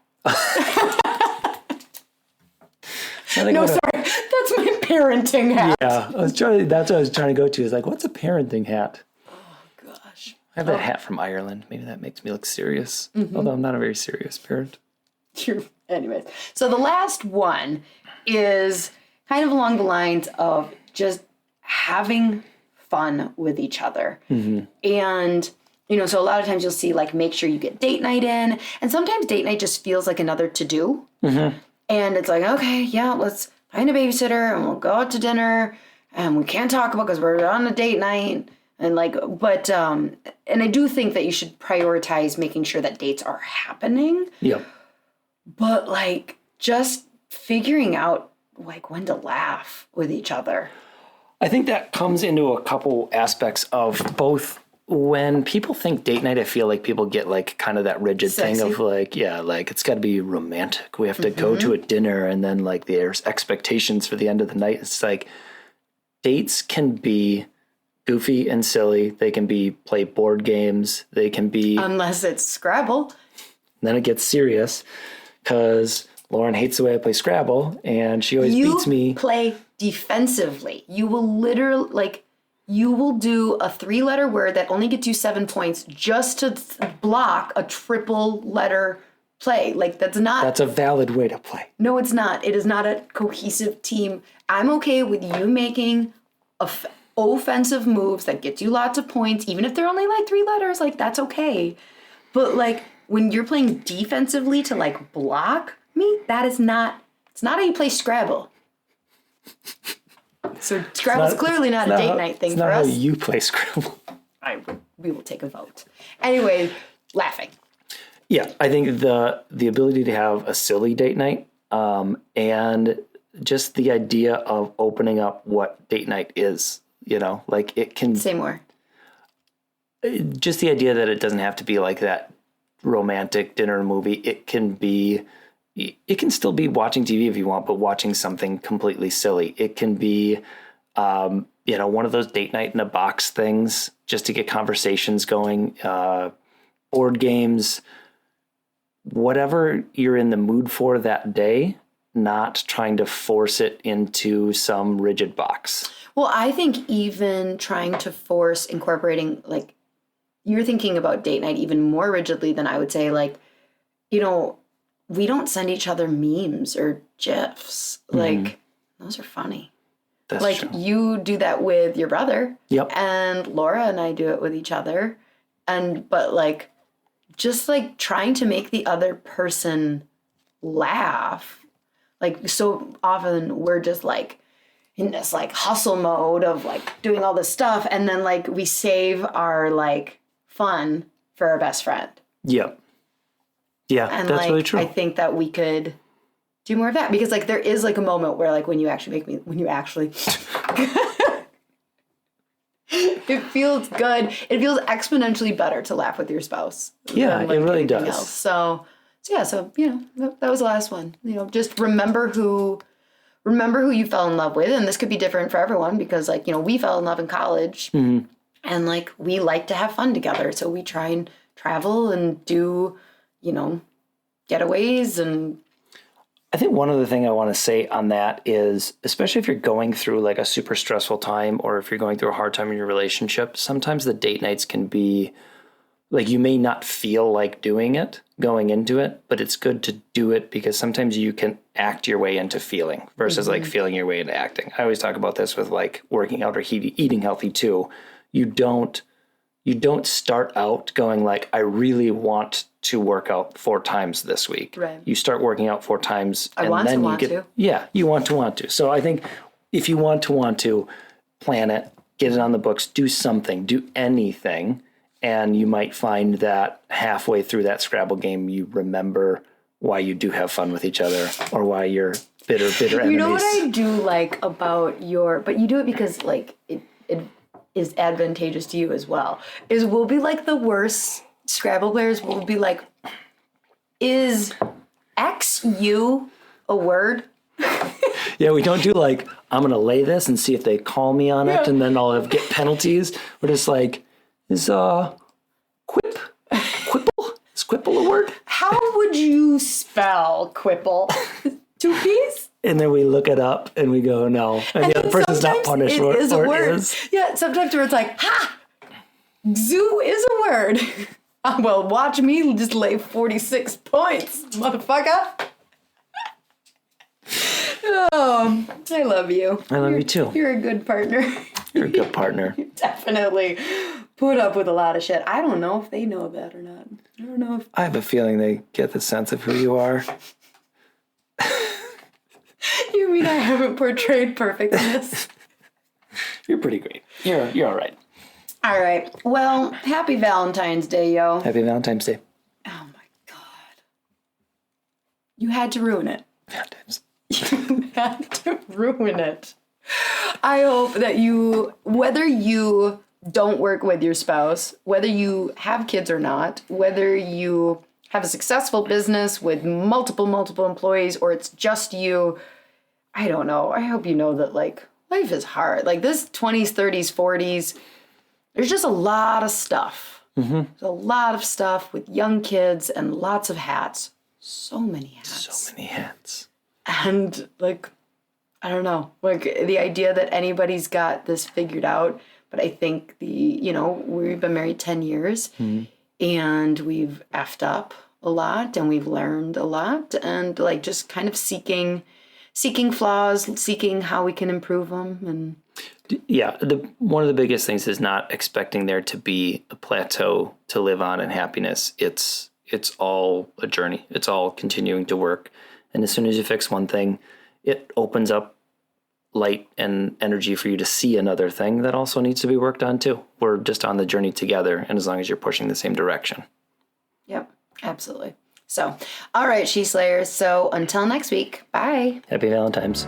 S2: Sorry.
S1: That's my parenting hat.
S2: Yeah, that's what I was trying to go to. Is like, what's a parenting hat?
S1: Oh, gosh.
S2: I have that hat from Ireland. Maybe that makes me look serious. Although I'm not a very serious parent.
S1: Anyways. So the last one is kind of along the lines of just having fun with each other.
S2: Mm-hmm.
S1: And, you know, so a lot of times you'll see like, make sure you get date night in. And sometimes date night just feels like another to-do.
S2: Mm-hmm.
S1: And it's like, okay, yeah, let's find a babysitter and we'll go out to dinner and we can't talk about because we're on a date night. And like, but, and I do think that you should prioritize making sure that dates are happening.
S2: Yep.
S1: But like, just figuring out like when to laugh with each other.
S2: I think that comes into a couple aspects of both. When people think date night, I feel like people get like kind of that rigid
S1: Sexy.
S2: thing of like, yeah, like it's got to be romantic. We have to go to a dinner and then like there's expectations for the end of the night. It's like dates can be goofy and silly. They can be play board games. They can be.
S1: Unless it's Scrabble.
S2: Then it gets serious because Lauryn hates the way I play Scrabble and she always beats me.
S1: You play defensively. You will literally like. You will do a 3-letter word that only gets you 7 points just to block a triple letter play. Like that's
S2: a valid way to play.
S1: No, it's not. It is not a cohesive team. I'm okay with you making offensive moves that get you lots of points, even if they're only like 3 letters, like that's okay. But like when you're playing defensively to like block me, it's not how you play Scrabble. So Scrabble's clearly not a date night thing for us.
S2: It's not how you play Scrabble.
S1: We will take a vote. Anyway, laughing.
S2: Yeah, I think the ability to have a silly date night and just the idea of opening up what date night is, you know, like it can...
S1: Say more.
S2: Just the idea that it doesn't have to be like that romantic dinner movie. It can still be watching TV if you want, but watching something completely silly. It can be, one of those date night in a box things just to get conversations going, board games, whatever you're in the mood for that day, not trying to force it into some rigid box.
S1: Well, I think even trying to force incorporating, like, you're thinking about date night even more rigidly than I would say, like, you know, we don't send each other memes or GIFs. Like, those are funny.
S2: That's
S1: like,
S2: true.
S1: you do that with your brother.
S2: Yep.
S1: And Laura and I do it with each other. But, like, just, like, trying to make the other person laugh. Like, so often we're just, like, in this, like, hustle mode of, like, doing all this stuff. And then, like, we save our, like, fun for our best friend.
S2: Yep. Yeah,
S1: And
S2: that's
S1: like,
S2: really true.
S1: I think that we could do more of that because like there is like a moment where like when you actually it feels good. It feels exponentially better to laugh with your spouse.
S2: Yeah,
S1: than, like,
S2: it really
S1: anything
S2: does.
S1: else. So you know, that was the last one. You know, just remember who you fell in love with, and this could be different for everyone because like, you know, we fell in love in college and like we like to have fun together. So we try and travel and do, you know, getaways. And
S2: I think one other thing I want to say on that is, especially if you're going through like a super stressful time or if you're going through a hard time in your relationship, sometimes the date nights can be like, you may not feel like doing it going into it, but it's good to do it because sometimes you can act your way into feeling versus like feeling your way into acting. I always talk about this with like working out or eating healthy too. You don't start out going like, I really want to work out 4 times this week.
S1: Right.
S2: You start working out 4 times and
S1: want
S2: then
S1: to.
S2: Yeah, you want to. So I think if you want to plan it, get it on the books, do something, do anything, and you might find that halfway through that Scrabble game, you remember why you do have fun with each other or why you're bitter enemies.
S1: You know what I do like about but you do it because like it is advantageous to you as well, is we'll be like the worst Scrabble players. We'll be like, is XU a word?
S2: Yeah, we don't do like, I'm going to lay this and see if they call me on it and then I'll get penalties. We're just like, is quipple? Is quipple a word?
S1: How would you spell quipple? 2 P's?
S2: And then we look it up and we go, no. And the other person's not punished.
S1: It is a word.
S2: It is.
S1: Yeah, sometimes where it's like, ha! Zoo is a word. Well, watch me just lay 46 points, motherfucker. Oh, I love you.
S2: I love you too.
S1: You're a good partner.
S2: You're a good partner.
S1: Definitely put up with a lot of shit. I don't know if they know that or not. I don't know if...
S2: I have a feeling they get the sense of who you are.
S1: You mean I haven't portrayed perfectness?
S2: You're pretty great. You're all right.
S1: All right. Well, happy Valentine's Day, yo.
S2: Happy Valentine's Day.
S1: Oh my God. You had to ruin it.
S2: Valentine's.
S1: You had to ruin it. I hope that you, whether you don't work with your spouse, whether you have kids or not, whether you have a successful business with multiple employees, or it's just you, I don't know. I hope you know that, like, life is hard. Like, this 20s, 30s, 40s, there's just a lot of stuff. Mm-hmm. There's a lot of stuff with young kids and lots of hats. So many hats.
S2: So many hats.
S1: And, like, I don't know, like, the idea that anybody's got this figured out. But I think we've been married 10 years, and we've effed up a lot, and we've learned a lot, and, like, just kind of seeking flaws, seeking how we can improve them. And
S2: yeah, one of the biggest things is not expecting there to be a plateau to live on in happiness. It's all a journey. It's all continuing to work. And as soon as you fix one thing, it opens up light and energy for you to see another thing that also needs to be worked on too. We're just on the journey together, and as long as you're pushing the same direction.
S1: Yep, absolutely. So, all right, She Slayers. So until next week, bye.
S2: Happy Valentine's.